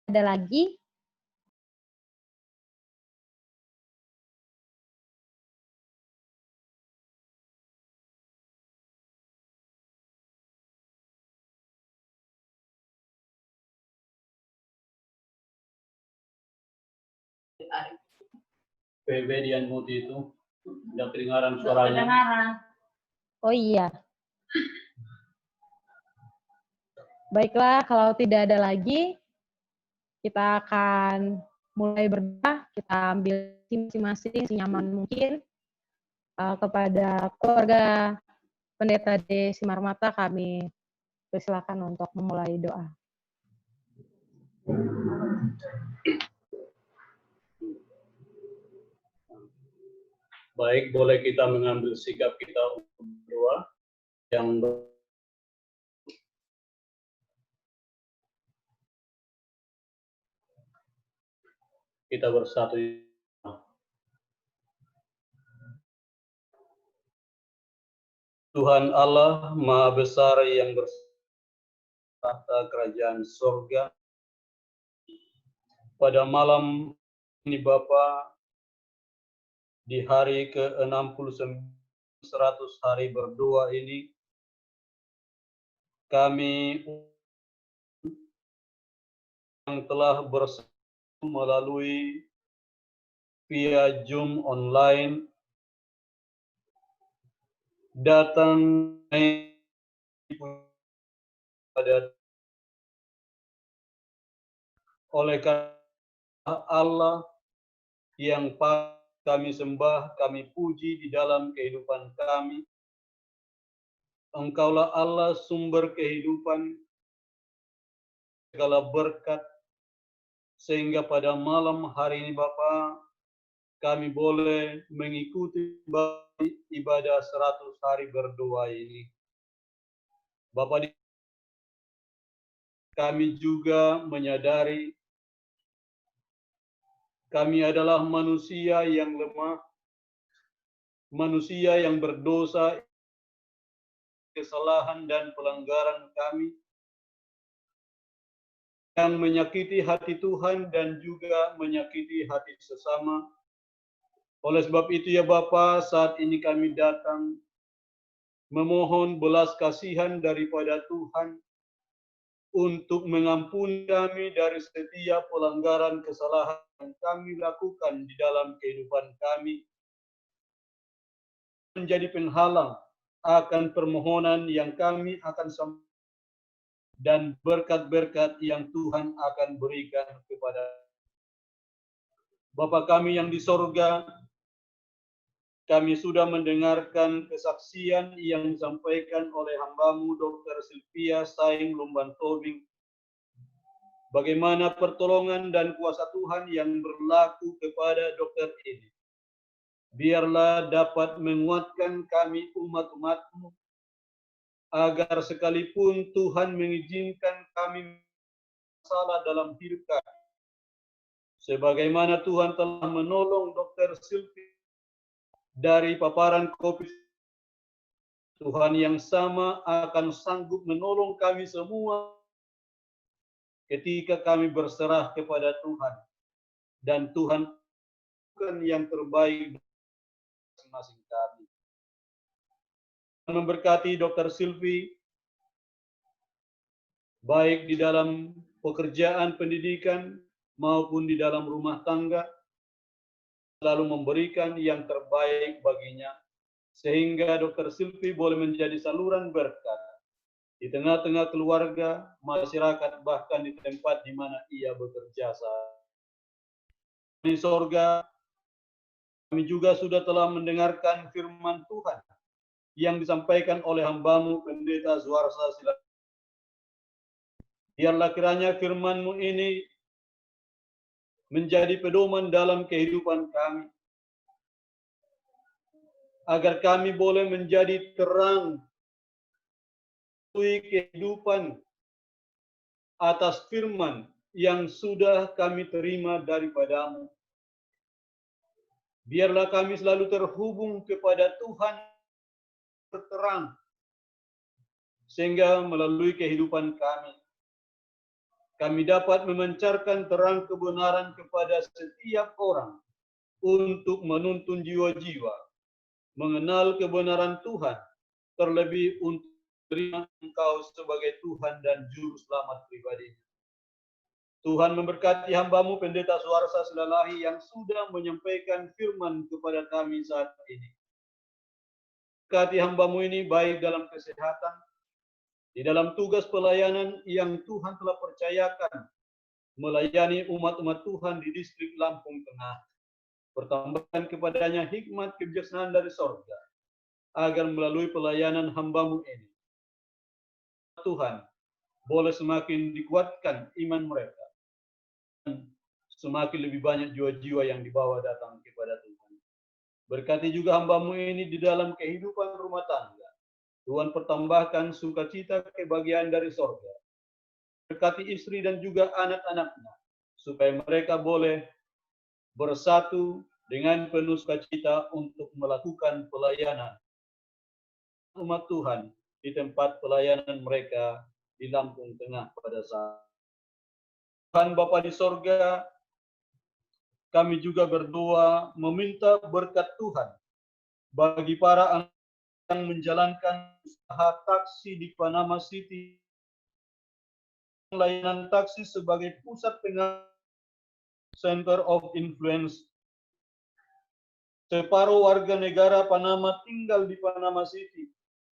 Ada lagi? PB Dian Muti itu udah kedengaran suaranya. Oh iya. Baiklah, kalau tidak ada lagi, kita akan mulai berdoa. Kita ambil masing-masing senyaman mungkin. Kepada keluarga Pendeta Desi Marmata, kami persilakan untuk memulai doa. Baik, boleh kita mengambil sikap kita untuk berdoa yang kita bersatu. Tuhan Allah Maha Besar yang bertahta kerajaan surga, pada malam ini Bapa, di hari ke-69 100 hari berdoa ini, kami yang telah bersama melalui via Zoom online datang pada oleh karena Allah yang kami sembah, kami puji di dalam kehidupan kami. Engkaulah Allah sumber kehidupan, segala berkat, sehingga pada malam hari ini Bapa, kami boleh mengikuti ibadah 100 hari berdoa ini. Bapa, kami juga menyadari kami adalah manusia yang lemah, manusia yang berdosa, kesalahan dan pelanggaran kami yang menyakiti hati Tuhan dan juga menyakiti hati sesama. Oleh sebab itu ya Bapa, saat ini kami datang memohon belas kasihan daripada Tuhan untuk mengampuni kami dari setiap pelanggaran kesalahan yang kami lakukan di dalam kehidupan kami, menjadi penghalang akan permohonan yang kami akan sampaikan dan berkat-berkat yang Tuhan akan berikan kepada Bapa kami yang di sorga. Kami sudah mendengarkan kesaksian yang disampaikan oleh hamba-Mu Dr. Sylvia Saing Lumban Tobing. Bagaimana pertolongan dan kuasa Tuhan yang berlaku kepada dokter ini. Biarlah dapat menguatkan kami umat-umat-Mu, agar sekalipun Tuhan mengizinkan kami salah dalam hidup kami, sebagaimana Tuhan telah menolong dokter Sylvia dari paparan COVID, Tuhan yang sama akan sanggup menolong kami semua ketika kami berserah kepada Tuhan. Dan Tuhan bukan yang terbaik masing-masing kami. Memberkati Dr. Sylvie, baik di dalam pekerjaan pendidikan maupun di dalam rumah tangga, selalu memberikan yang terbaik baginya, sehingga Dr. Sylvie boleh menjadi saluran berkat di tengah-tengah keluarga, masyarakat, bahkan di tempat di mana ia bekerja. Di sorga, kami juga sudah telah mendengarkan firman Tuhan yang disampaikan oleh hamba-Mu Pendeta Suarsa Silat. Biarlah kiranya firman-Mu ini menjadi pedoman dalam kehidupan kami, agar kami boleh menjadi terang kehidupan atas firman yang sudah kami terima daripada-Mu. Biarlah kami selalu terhubung kepada Tuhan terang, sehingga melalui kehidupan kami dapat memancarkan terang kebenaran kepada setiap orang untuk menuntun jiwa-jiwa mengenal kebenaran Tuhan, terlebih untuk menerima Engkau sebagai Tuhan dan Juru Selamat pribadi. Tuhan memberkati hamba-Mu Pendeta Suarsa Silalahi yang sudah menyampaikan firman kepada kami saat ini. Berkati hamba-Mu ini baik dalam kesehatan, di dalam tugas pelayanan yang Tuhan telah percayakan, melayani umat-umat Tuhan di distrik Lampung Tengah. Pertambahan kepadanya hikmat kebijaksanaan dari sorga, agar melalui pelayanan hamba-Mu ini, Tuhan boleh semakin dikuatkan iman mereka, dan semakin lebih banyak jiwa-jiwa yang dibawa datang kepada Tuhan. Berkati juga hamba-Mu ini di dalam kehidupan rumah tangga. Tuhan pertambahkan sukacita kebahagiaan dari sorga. Berkati istri dan juga anak-anaknya, supaya mereka boleh bersatu dengan penuh sukacita untuk melakukan pelayanan umat Tuhan di tempat pelayanan mereka di Lampung Tengah pada saat. Tuhan Bapa di sorga, kami juga berdoa meminta berkat Tuhan bagi para yang menjalankan usaha taksi di Panama City, layanan taksi sebagai pusat pengamanan Center of Influence. Separuh warga negara Panama tinggal di Panama City.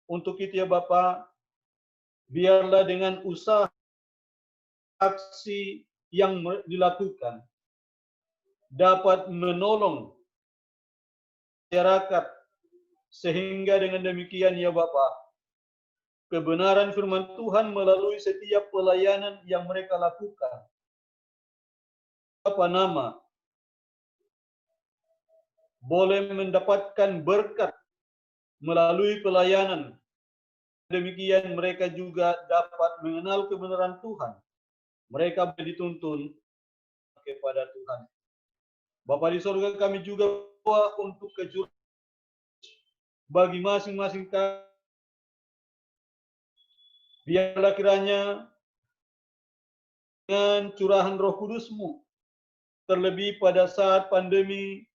Untuk itu ya Bapak, biarlah dengan usaha taksi yang dilakukan, dapat menolong masyarakat, sehingga dengan demikian ya Bapak, kebenaran firman Tuhan melalui setiap pelayanan yang mereka lakukan, apa nama, boleh mendapatkan berkat melalui pelayanan. Demikian mereka juga dapat mengenal kebenaran Tuhan. Mereka dituntun kepada Tuhan. Bapa di sorga, kami juga berdoa untuk kejuratan bagi masing-masing kami. Biarlah kiranya dengan curahan Roh Kudus-Mu, terlebih pada saat pandemi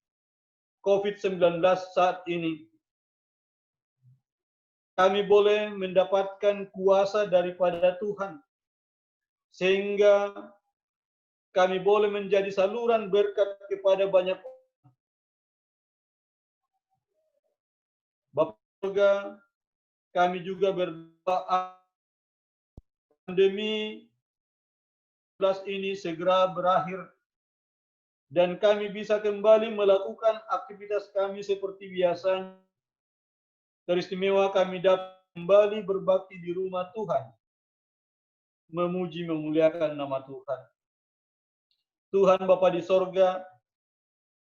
COVID-19 saat ini, kami boleh mendapatkan kuasa daripada Tuhan, sehingga kami boleh menjadi saluran berkat kepada banyak orang. Bapa surga, kami juga berdoa pandemi ini segera berakhir dan kami bisa kembali melakukan aktivitas kami seperti biasanya. Teristimewa kami dapat kembali berbakti di rumah Tuhan, memuji memuliakan nama Tuhan. Tuhan Bapa di sorga,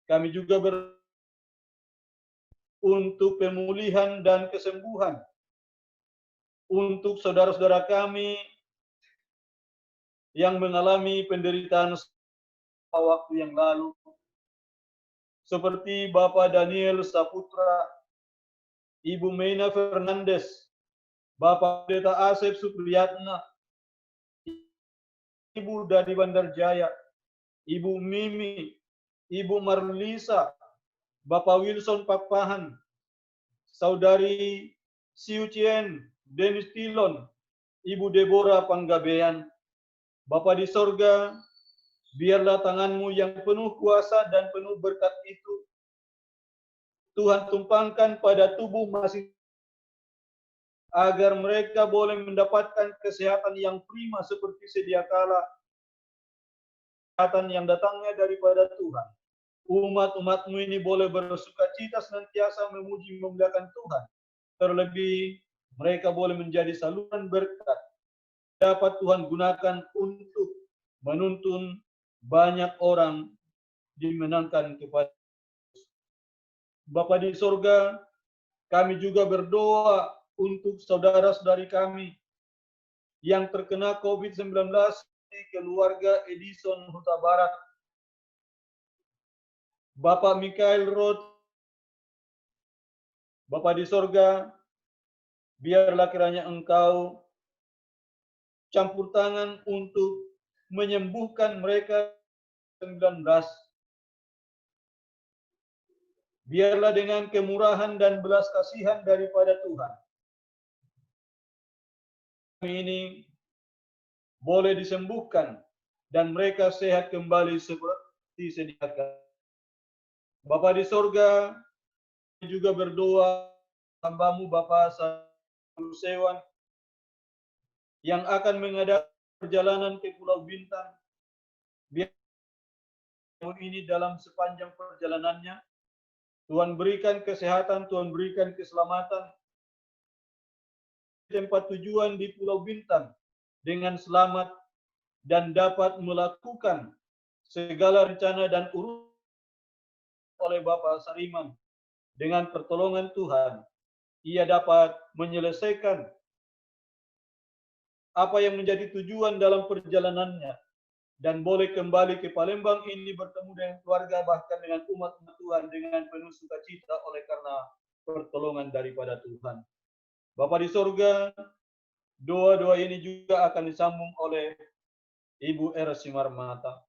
kami juga untuk pemulihan dan kesembuhan untuk saudara-saudara kami yang mengalami penderitaan waktu yang lalu, seperti Bapak Daniel Saputra, Ibu Meina Fernandes, Bapak Pendeta Asep Supriyatna, Ibu dari Bandar Jaya, Ibu Mimi, Ibu Marlisa, Bapak Wilson Pakpahan, Saudari Siu Chien, Dennis Tilon, Ibu Deborah Panggabean. Bapa di sorga, biarlah tangan-Mu yang penuh kuasa dan penuh berkat itu Tuhan tumpangkan pada tubuh masing-masing, agar mereka boleh mendapatkan kesehatan yang prima seperti sedia kala, kesehatan yang datangnya daripada Tuhan. Umat-umat-Mu ini boleh bersukacita senantiasa memuji memuliakan Tuhan. Terlebih mereka boleh menjadi saluran berkat, dapat Tuhan gunakan untuk menuntun banyak orang dimenangkan kepada Bapa di sorga. Kami juga berdoa untuk saudara-saudari kami yang terkena COVID-19 di keluarga Edison Huta Barat. Bapak Mikael Roth, Bapa di sorga, biarlah kiranya Engkau campur tangan untuk menyembuhkan mereka 19. Biarlah dengan kemurahan dan belas kasihan daripada Tuhan, kami ini boleh disembuhkan dan mereka sehat kembali seperti sedia kala. Bapa di sorga, kami juga berdoa hamba-Mu Bapak Salusewan yang akan mengadakan perjalanan ke Pulau Bintang. Biar ini dalam sepanjang perjalanannya, Tuhan berikan kesehatan, Tuhan berikan keselamatan. Tempat tujuan di Pulau Bintang dengan selamat dan dapat melakukan segala rencana dan urusan oleh Bapak Sariman. Dengan pertolongan Tuhan, ia dapat menyelesaikan apa yang menjadi tujuan dalam perjalanannya dan boleh kembali ke Palembang ini bertemu dengan keluarga, bahkan dengan umat Tuhan dengan penuh sukacita oleh karena pertolongan daripada Tuhan. Bapa di sorga, doa-doa ini juga akan disambung oleh Ibu R. Simarmata.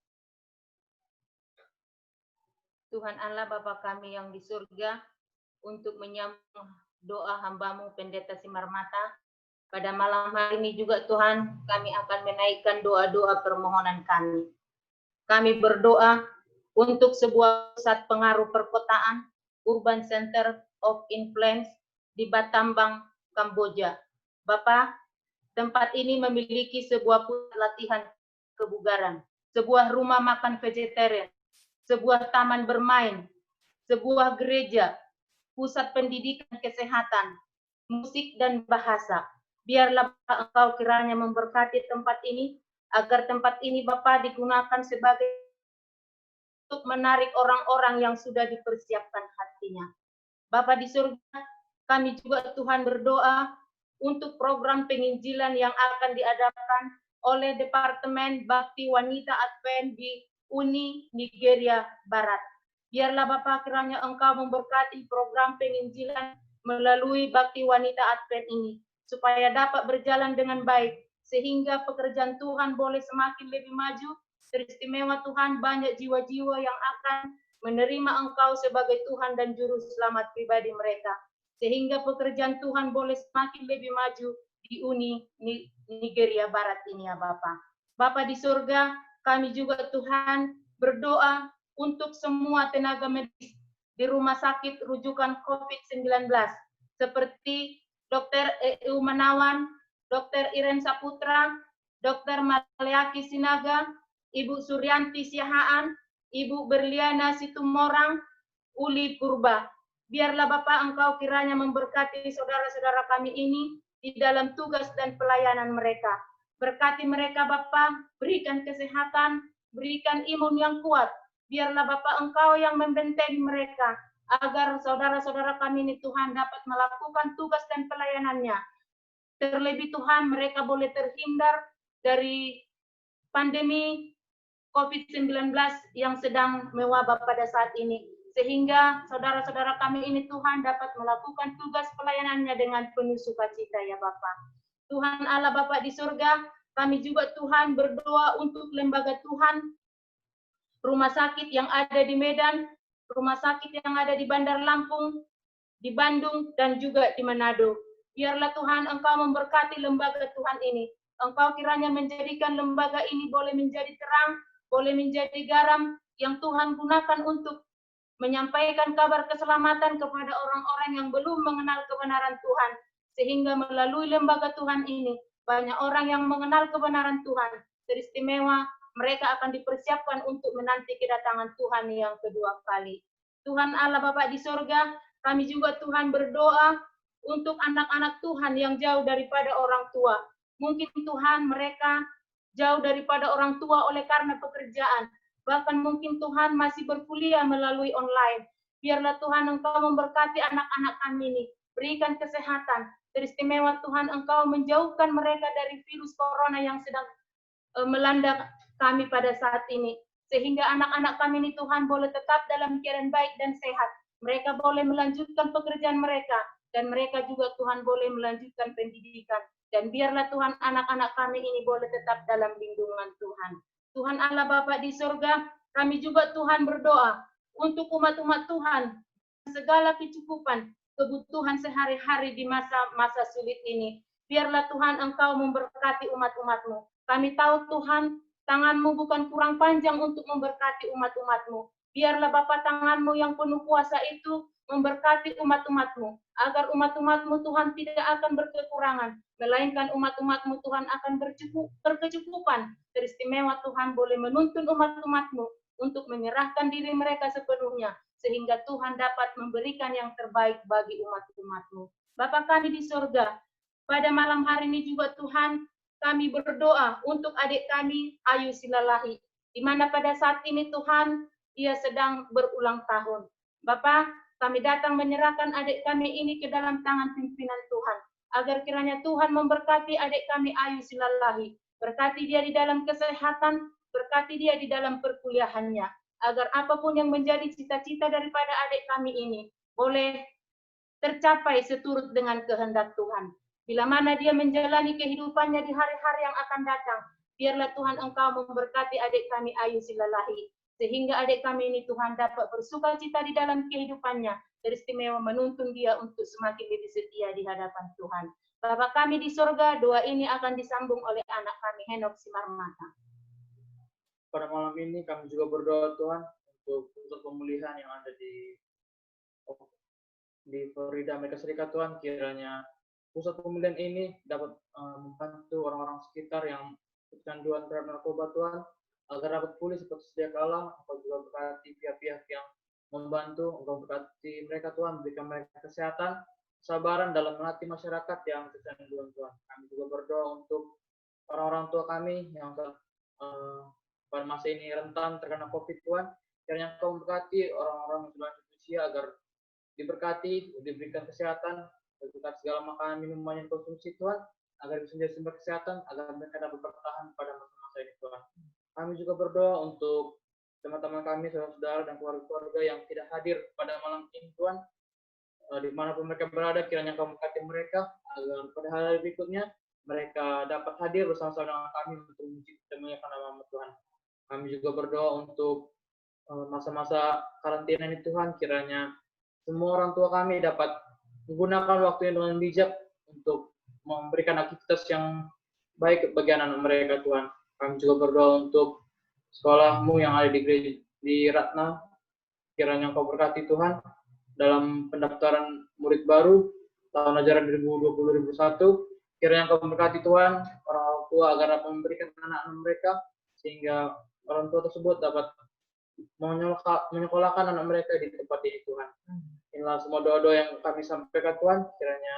Tuhan Allah Bapa kami yang di surga, untuk menyambung doa hamba-Mu Pendeta Simarmata, pada malam hari ini juga Tuhan, kami akan menaikkan doa-doa permohonan kami. Kami berdoa untuk sebuah pusat pengaruh perkotaan, Urban Center of Influence di Battambang, Kamboja. Bapak, tempat ini memiliki sebuah pusat latihan kebugaran, sebuah rumah makan vegetarian, sebuah taman bermain, sebuah gereja, pusat pendidikan kesehatan, musik dan bahasa. Biarlah Bapak Engkau kiranya memberkati tempat ini, agar tempat ini Bapak digunakan sebagai untuk menarik orang-orang yang sudah dipersiapkan hatinya. Bapa di surga, kami juga Tuhan berdoa untuk program penginjilan yang akan diadakan oleh Departemen Bakti Wanita Advent di Uni Nigeria Barat. Biarlah Bapak kiranya Engkau memberkati program penginjilan melalui Bakti Wanita Advent ini, supaya dapat berjalan dengan baik, sehingga pekerjaan Tuhan boleh semakin lebih maju. Teristimewa Tuhan, banyak jiwa-jiwa yang akan menerima Engkau sebagai Tuhan dan Juru Selamat pribadi mereka, sehingga pekerjaan Tuhan boleh semakin lebih maju di Uni Nigeria Barat ini ya Bapak. Bapak di surga, kami juga Tuhan berdoa untuk semua tenaga medis di rumah sakit rujukan COVID-19, seperti Dr. EU Manawan, Dr. Iren Saputra, Dr. Maliaki Sinaga, Ibu Suryanti Siahaan, Ibu Berliana Situmorang, Uli Purba. Biarlah Bapak Engkau kiranya memberkati saudara-saudara kami ini di dalam tugas dan pelayanan mereka. Berkati mereka Bapak, berikan kesehatan, berikan imun yang kuat. Biarlah Bapak Engkau yang membentengi mereka, agar saudara-saudara kami ini Tuhan dapat melakukan tugas dan pelayanannya. Terlebih Tuhan mereka boleh terhindar dari pandemi COVID-19 yang sedang mewabah pada saat ini, sehingga saudara-saudara kami ini Tuhan dapat melakukan tugas pelayanannya dengan penuh sukacita ya Bapak. Tuhan Allah Bapak di surga, kami juga Tuhan berdoa untuk lembaga Tuhan, rumah sakit yang ada di Medan, rumah sakit yang ada di Bandar Lampung, di Bandung, dan juga di Manado. Biarlah Tuhan Engkau memberkati lembaga Tuhan ini. Engkau kiranya menjadikan lembaga ini boleh menjadi terang, boleh menjadi garam yang Tuhan gunakan untuk menyampaikan kabar keselamatan kepada orang-orang yang belum mengenal kebenaran Tuhan. Sehingga melalui lembaga Tuhan ini, banyak orang yang mengenal kebenaran Tuhan. Teristimewa, mereka akan dipersiapkan untuk menanti kedatangan Tuhan yang kedua kali. Tuhan Allah Bapa di surga, kami juga Tuhan berdoa untuk anak-anak Tuhan yang jauh daripada orang tua. Mungkin Tuhan mereka jauh daripada orang tua oleh karena pekerjaan. Bahkan mungkin Tuhan masih berkuliah melalui online. Biarlah Tuhan Engkau memberkati anak-anak kami ini. Berikan kesehatan. Teristimewa Tuhan Engkau menjauhkan mereka dari virus corona yang sedang melanda kami pada saat ini. Sehingga anak-anak kami ini Tuhan boleh tetap dalam keadaan baik dan sehat. Mereka boleh melanjutkan pekerjaan mereka. Dan mereka juga Tuhan boleh melanjutkan pendidikan. Dan biarlah Tuhan anak-anak kami ini boleh tetap dalam lindungan Tuhan. Tuhan Allah Bapa di surga, kami juga Tuhan berdoa untuk umat-umat Tuhan, segala kecukupan, kebutuhan sehari-hari di masa-masa sulit ini. Biarlah Tuhan Engkau memberkati umat-umat-Mu. Kami tahu Tuhan, tangan-Mu bukan kurang panjang untuk memberkati umat-umat-Mu. Biarlah Bapa tangan-Mu yang penuh kuasa itu memberkati umat-umat-Mu, agar umat-umat-Mu Tuhan tidak akan berkekurangan, melainkan umat-umat-Mu Tuhan akan berkecukupan. Teristimewa Tuhan boleh menuntun umat-umat-Mu untuk menyerahkan diri mereka sepenuhnya, sehingga Tuhan dapat memberikan yang terbaik bagi umat-umat-Mu. Bapa kami di surga, pada malam hari ini juga Tuhan, kami berdoa untuk adik kami, Ayu Silalahi, di mana pada saat ini Tuhan, ia sedang berulang tahun. Bapa, kami datang menyerahkan adik kami ini ke dalam tangan pimpinan Tuhan, agar kiranya Tuhan memberkati adik kami Ayu Silalahi, berkati dia di dalam kesehatan, berkati dia di dalam perkuliahannya, agar apapun yang menjadi cita-cita daripada adik kami ini boleh tercapai seturut dengan kehendak Tuhan. Bila mana dia menjalani kehidupannya di hari-hari yang akan datang, biarlah Tuhan Engkau memberkati adik kami Ayu Silalahi, sehingga adik kami ini Tuhan dapat bersukacita di dalam kehidupannya, teristimewa menuntun dia untuk semakin lebih setia di hadapan Tuhan. Bapa kami di surga, doa ini akan disambung oleh anak kami Henok Simarmata. Pada malam ini kami juga berdoa Tuhan untuk pemulihan yang ada di Florida, Amerika Serikat Tuhan, kiranya pusat pemulihan ini dapat membantu orang-orang sekitar yang kecanduan terhadap narkoba Tuhan, agar dapat pulih seperti sedia kala. Engkau juga berkati pihak-pihak yang membantu, Engkau berkati mereka Tuhan, berikan mereka kesehatan, kesabaran dalam melatih masyarakat yang kecanduan Tuhan. Kami juga berdoa untuk orang-orang tua kami yang pada masa ini rentan terkena COVID Tuhan. Kiranya Engkau memberkati orang-orang yang sudah lanjut usia agar diberkati, diberikan kesehatan, berkat segala makanan minuman yang konsumsi Tuhan, agar bisa menjadi sumber kesehatan, agar mereka dapat bertahan pada masa-masa ini Tuhan. Kami juga berdoa untuk teman-teman kami, saudara-saudara dan keluarga-keluarga yang tidak hadir pada malam ini Tuhan, dimanapun mereka berada, kiranya Engkau memberkati mereka, agar pada hari berikutnya mereka dapat hadir bersama-sama dengan kami untuk memuji dan memuliakan nama Tuhan. Kami juga berdoa untuk masa-masa karantina ini Tuhan, kiranya semua orang tua kami dapat menggunakan waktunya dengan bijak untuk memberikan aktivitas yang baik bagi anak-anak mereka Tuhan. Kami juga berdoa untuk sekolahmu yang ada di Ratna, kiranya Engkau berkati Tuhan dalam pendaftaran murid baru tahun ajaran 2020-2021. Kiranya Engkau memberkati Tuhan orang tua agar dapat memberikan anak-anak mereka, sehingga orang tua tersebut dapat menyekolahkan anak mereka di tempat ini Tuhan. Inilah semua doa-doa yang kami sampaikan Tuhan, kiranya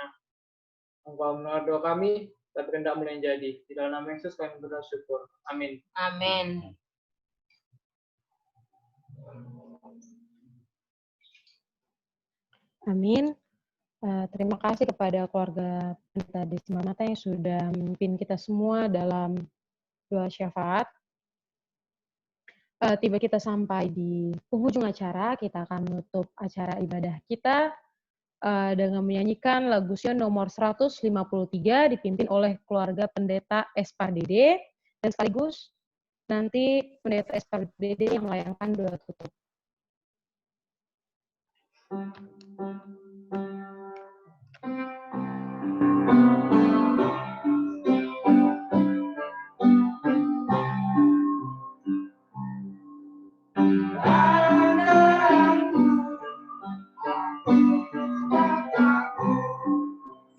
Engkau mendengar doa kami, tapi kehendak-Mu yang jadi. Di dalam nama Yesus kami berdoa syukur. Amin. Amin. Amin. Terima kasih kepada keluarga Pendeta Desi Marmata yang sudah memimpin kita semua dalam doa syafaat. Tiba kita sampai di penghujung acara, kita akan menutup acara ibadah kita dengan menyanyikan lagu Sion nomor 153 dipimpin oleh keluarga Pendeta Espardede, dan sekaligus nanti Pendeta Espardede yang melayangkan doa tutup.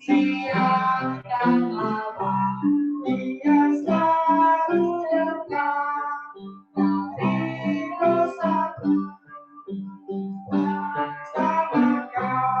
Siang dan malam Dia selalu dekat dari dosaku bersama kau.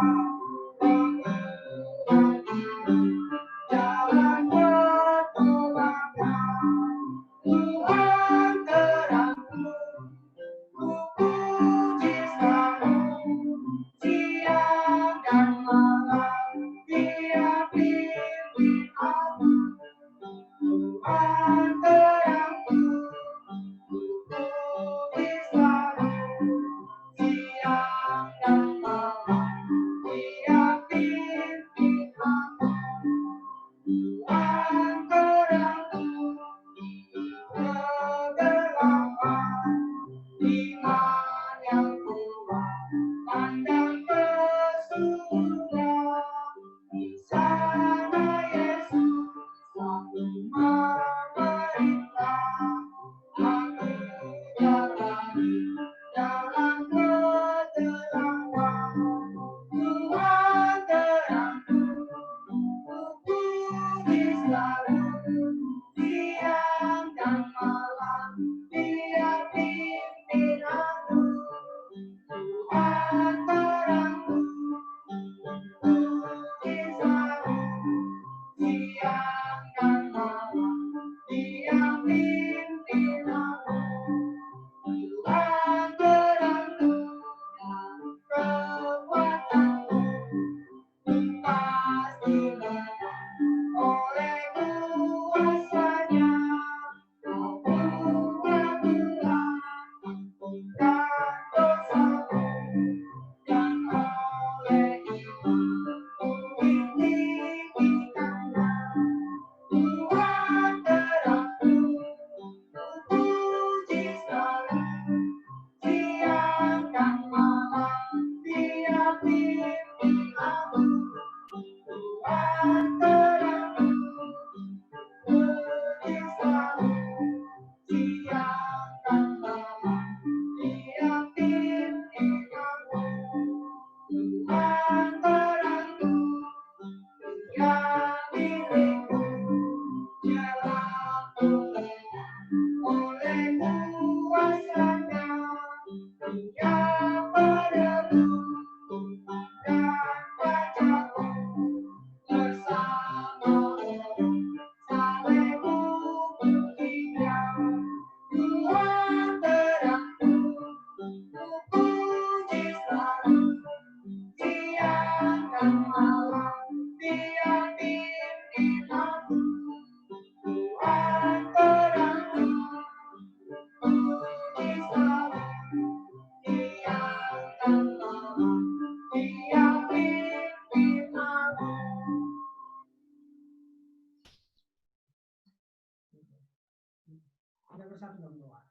Kita bersatu dalam doa.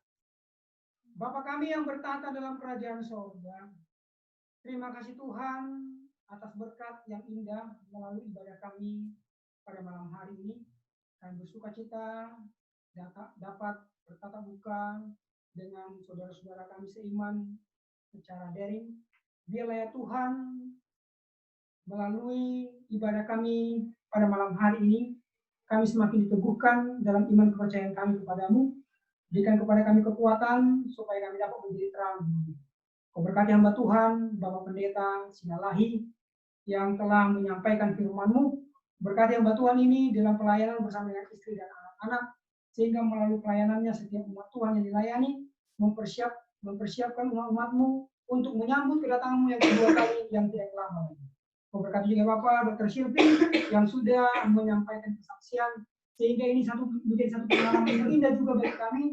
Bapa kami yang bertata dalam kerajaan sorga, terima kasih Tuhan atas berkat yang indah melalui ibadah kami pada malam hari ini. Kami bersuka cita dapat bertatap muka dengan saudara-saudara kami seiman secara daring. Biarlah ya Tuhan, melalui ibadah kami pada malam hari ini, kami semakin diteguhkan dalam iman kepercayaan kami kepadamu. Berikan kepada kami kekuatan supaya kami dapat menjadi terang. Kau berkati hamba Tuhan, Bapak Pendeta Sinalahi, yang telah menyampaikan firman-Mu. Berkati hamba Tuhan ini dalam pelayanan bersama dengan istri dan anak-anak, sehingga melalui pelayanannya setiap umat Tuhan yang dilayani, mempersiapkan umat-Umat-Mu untuk menyambut kedatangan-Mu yang kedua kali yang tidak lama lagi. Kau berkati juga Bapak Dr. Sylvie yang sudah menyampaikan kesaksian, sehingga ini menjadi satu pengalaman yang indah juga bagi kami.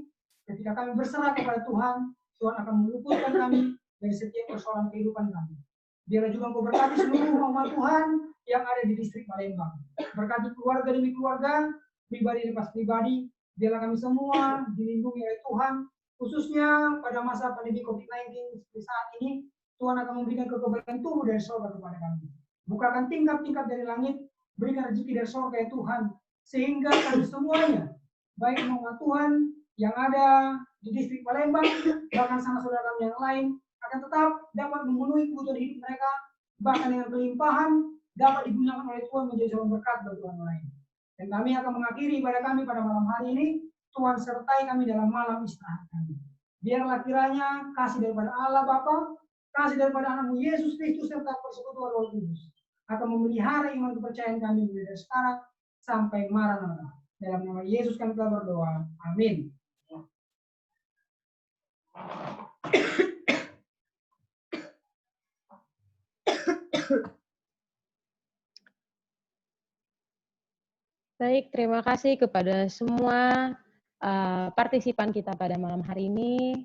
Ketika kami berserah kepada Tuhan, Tuhan akan meluputkan kami dari setiap persoalan kehidupan kami. Biarlah juga Engkau berkati seluruh umat Tuhan yang ada di distrik Palembang. Berkati keluarga demi keluarga, pribadi lepas pribadi. Biarlah kami semua dilindungi oleh Tuhan, khususnya pada masa pandemi COVID-19 seperti saat ini. Tuhan akan memberikan kekebalan tubuh dari surga kepada kami. Bukakan tingkap-tingkap dari langit, berikan rezeki dari surga ya Tuhan, sehingga kami semuanya, baik umat Tuhan yang ada di distrik Palembang, bahkan sama saudara kami yang lain, akan tetap dapat memenuhi kebutuhan hidup mereka, bahkan dengan kelimpahan, dapat digunakan oleh Tuhan menjadi seorang berkat bagi orang lain. Dan kami akan mengakhiri ibadah kami pada malam hari ini. Tuhan sertai kami dalam malam istirahat kami. Biarlah kiranya kasih daripada Allah Bapa, kasih daripada anakmu Yesus Kristus, serta persekutuan Roh Kudus akan memelihara iman kepercayaan kami dari sekarang sampai Maranatha. Dalam nama Yesus kami telah berdoa. Amin. Baik, terima kasih kepada semua partisipan kita pada malam hari ini.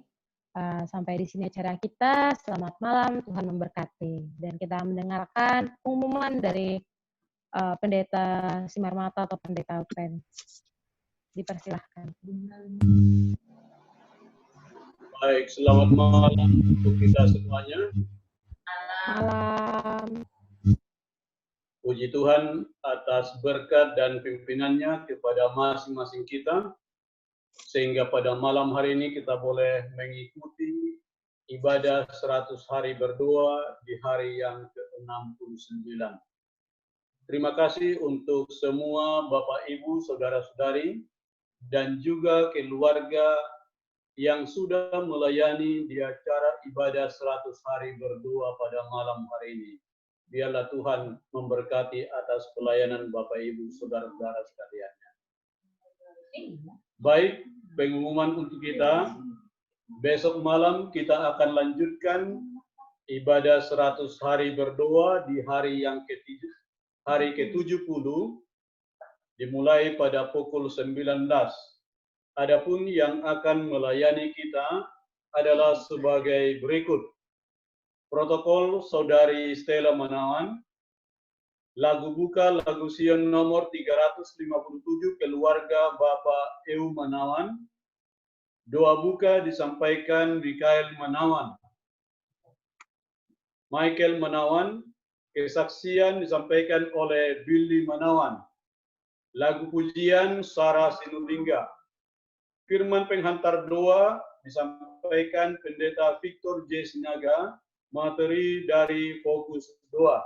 Sampai di sini acara kita. Selamat malam, Tuhan memberkati. Dan kita mendengarkan pengumuman dari Pendeta Simarmata atau Pendeta Upen. Dipersilahkan. Baik, selamat malam untuk kita semuanya. Malam. Puji Tuhan atas berkat dan pimpinannya kepada masing-masing kita, sehingga pada malam hari ini kita boleh mengikuti ibadah 100 hari berdoa di hari yang ke-69. Terima kasih untuk semua Bapak, Ibu, Saudara-saudari, dan juga keluarga yang sudah melayani di acara ibadah 100 hari berdoa pada malam hari ini. Biarlah Tuhan memberkati atas pelayanan Bapak, Ibu, Saudara-saudara sekalian. Baik, pengumuman untuk kita. Besok malam kita akan lanjutkan ibadah 100 hari berdoa di hari yang hari ke-70, dimulai pada pukul 19. Adapun yang akan melayani kita adalah sebagai berikut. Protokol Saudari Stella Manawan, lagu buka lagu Sion nomor 357 keluarga Bapak Eu Manawan, doa buka disampaikan Mikael Manawan. Michael Manawan, kesaksian disampaikan oleh Billy Manawan. Lagu pujian Sarah Sinulinga. Firman penghantar doa disampaikan Pendeta Victor J. Sinaga, materi dari Fokus Doa.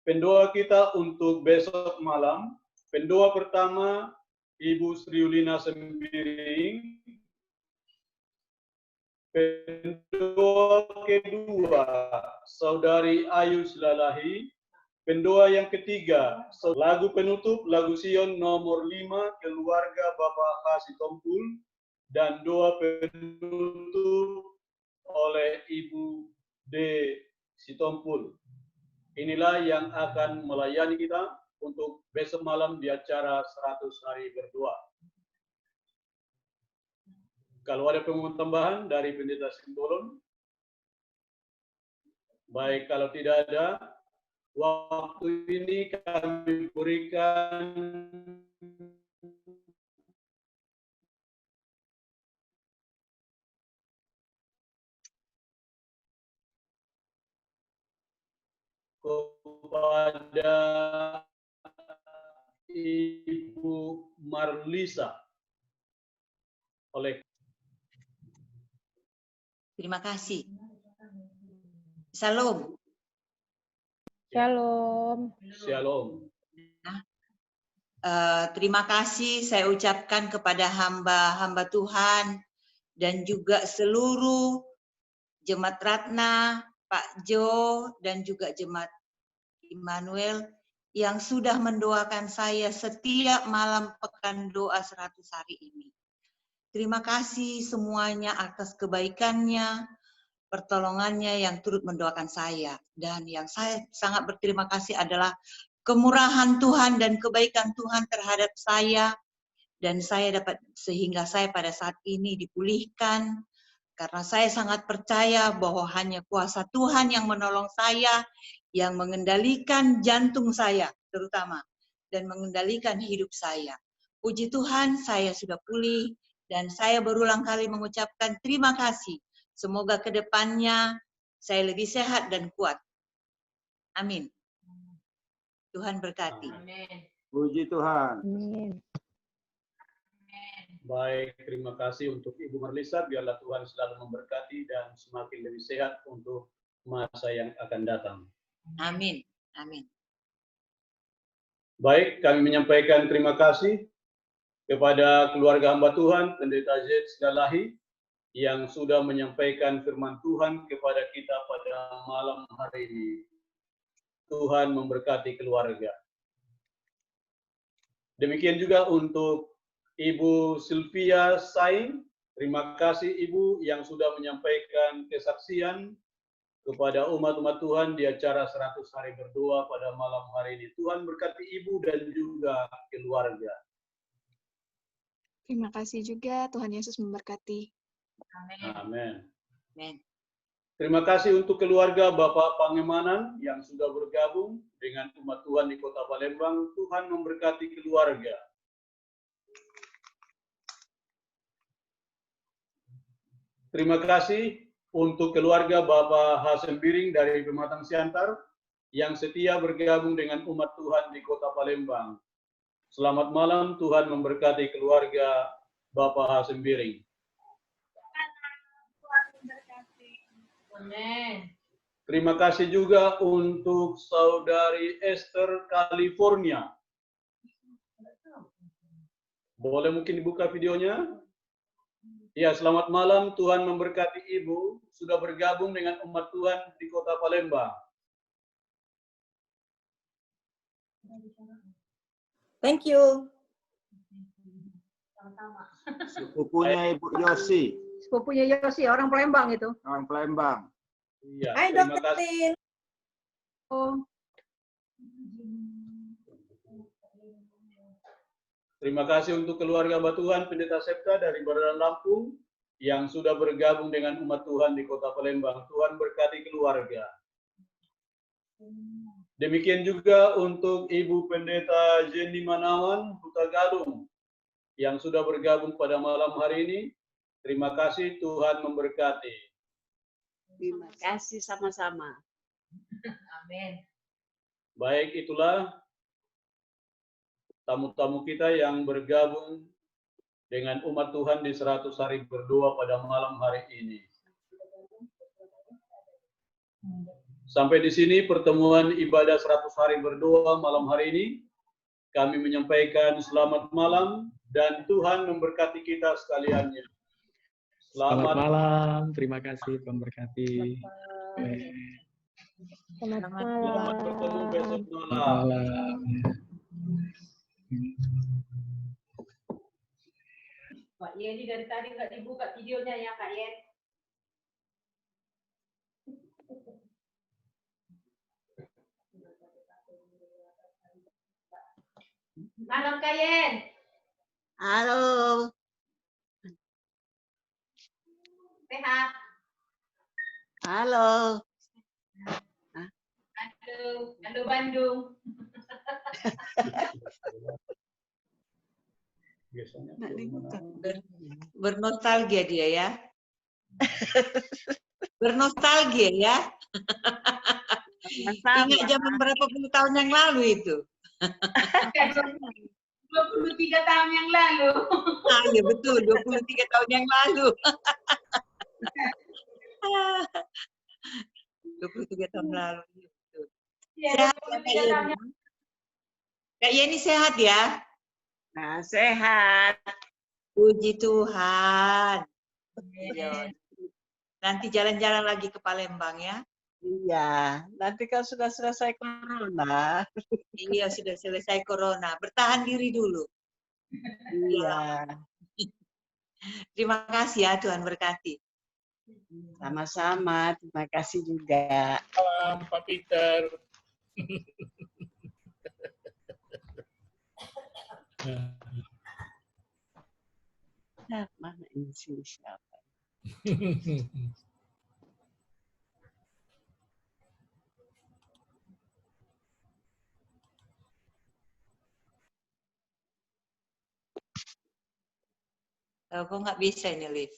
Pendoa kita untuk besok malam. Pendoa pertama, Ibu Sriulina Sembiring. Pendoa kedua, Saudari Ayu Silalahi. Pendoa yang ketiga, lagu penutup, lagu Sion nomor 5, keluarga Bapak Hasitompul. Dan doa penutup oleh Ibu D. Sitompul. Inilah yang akan melayani kita untuk besok malam di acara 100 hari berdoa. Kalau ada pengumuman tambahan dari Pendeta Simbolon, baik, kalau tidak ada, waktu ini kami berikan kepada Ibu Marlisa oleh. Terima kasih. Salam. Shalom. Shalom. Terima kasih saya ucapkan kepada hamba-hamba Tuhan dan juga seluruh Jemaat Ratna, Pak Jo, dan juga Jemaat Immanuel yang sudah mendoakan saya setiap malam pekan doa 100 hari ini. Terima kasih semuanya atas kebaikannya, pertolongannya yang turut mendoakan saya. Dan yang saya sangat berterima kasih adalah kemurahan Tuhan dan kebaikan Tuhan terhadap saya. Dan saya dapat, sehingga saya pada saat ini dipulihkan. Karena saya sangat percaya bahwa hanya kuasa Tuhan yang menolong saya, yang mengendalikan jantung saya terutama, dan mengendalikan hidup saya. Puji Tuhan, saya sudah pulih, dan saya berulang kali mengucapkan terima kasih. Semoga ke depannya saya lebih sehat dan kuat. Amin. Tuhan berkati. Amin. Puji Tuhan. Amin. Baik, terima kasih untuk Ibu Marlisa. Biarlah Tuhan selalu memberkati dan semakin lebih sehat untuk masa yang akan datang. Amin. Amin. Baik, kami menyampaikan terima kasih kepada keluarga hamba Tuhan, Pendeta Z. Sedalahi, yang sudah menyampaikan firman Tuhan kepada kita pada malam hari ini. Tuhan memberkati keluarga. Demikian juga untuk Ibu Sylvia Sain. Terima kasih Ibu yang sudah menyampaikan kesaksian kepada umat-umat Tuhan di acara 100 hari berdoa pada malam hari ini. Tuhan berkati Ibu dan juga keluarga. Terima kasih juga, Tuhan Yesus memberkati. Amin. Amin. Terima kasih untuk keluarga Bapak Pangemanan yang sudah bergabung dengan umat Tuhan di Kota Palembang. Tuhan memberkati keluarga. Terima kasih untuk keluarga Bapak Hasan Biring dari Pematang Siantar yang setia bergabung dengan umat Tuhan di Kota Palembang. Selamat malam, Tuhan memberkati keluarga Bapak Hasan Biring. Amin. Terima kasih juga untuk Saudari Esther California. Boleh mungkin dibuka videonya? Ya, selamat malam. Tuhan memberkati Ibu. Sudah bergabung dengan umat Tuhan di Kota Palembang. Thank you. Sama-sama. Sepupunya Ibu Yosi. Sepupunya Yosi, orang Palembang itu. Orang Palembang. Iya, Hai terima Dr. kasih. Tin. Oh. Terima kasih untuk keluarga Batuhan Pendeta Septa dari Badan Lampung yang sudah bergabung dengan umat Tuhan di Kota Palembang. Tuhan berkati keluarga. Demikian juga untuk Ibu Pendeta Jenny Manawan Huta Galung yang sudah bergabung pada malam hari ini. Terima kasih, Tuhan memberkati. Terima kasih sama-sama. Amin. Baik, itulah tamu-tamu kita yang bergabung dengan umat Tuhan di 100 hari berdoa pada malam hari ini. Sampai di sini pertemuan ibadah 100 hari berdoa malam hari ini. Kami menyampaikan selamat malam dan Tuhan memberkati kita sekaliannya. Selamat malam, terima kasih, Tuhan berkati. Selamat Selamat bertemu besok Selamat malam. malam. Pak Yeni dari tadi nggak dibuka videonya ya Kak Yen. Malam Kak Yen. Halo. Sehat. Halo. Halo Bandung. Bernostalgia dia ya. Bernostalgia ya. Ingat zaman berapa puluh tahun yang lalu itu. 23 tahun yang lalu. Ah, ya betul, 23 tahun yang lalu. 23 tahun lalu. Iya, Sehat 23 ya Kak tahun Yeni? Kak Yeni sehat ya? Nah, sehat. Puji Tuhan. Ya. Nanti jalan-jalan lagi ke Palembang ya. Iya, nanti kan sudah selesai corona. Iya, sudah selesai corona. Bertahan diri dulu. Iya. Terima kasih ya, Tuhan berkati. Sama-sama, terima kasih juga. Salam Pak Peter. Nah, mana ini siapa? Kok nggak bisa ini, Liv?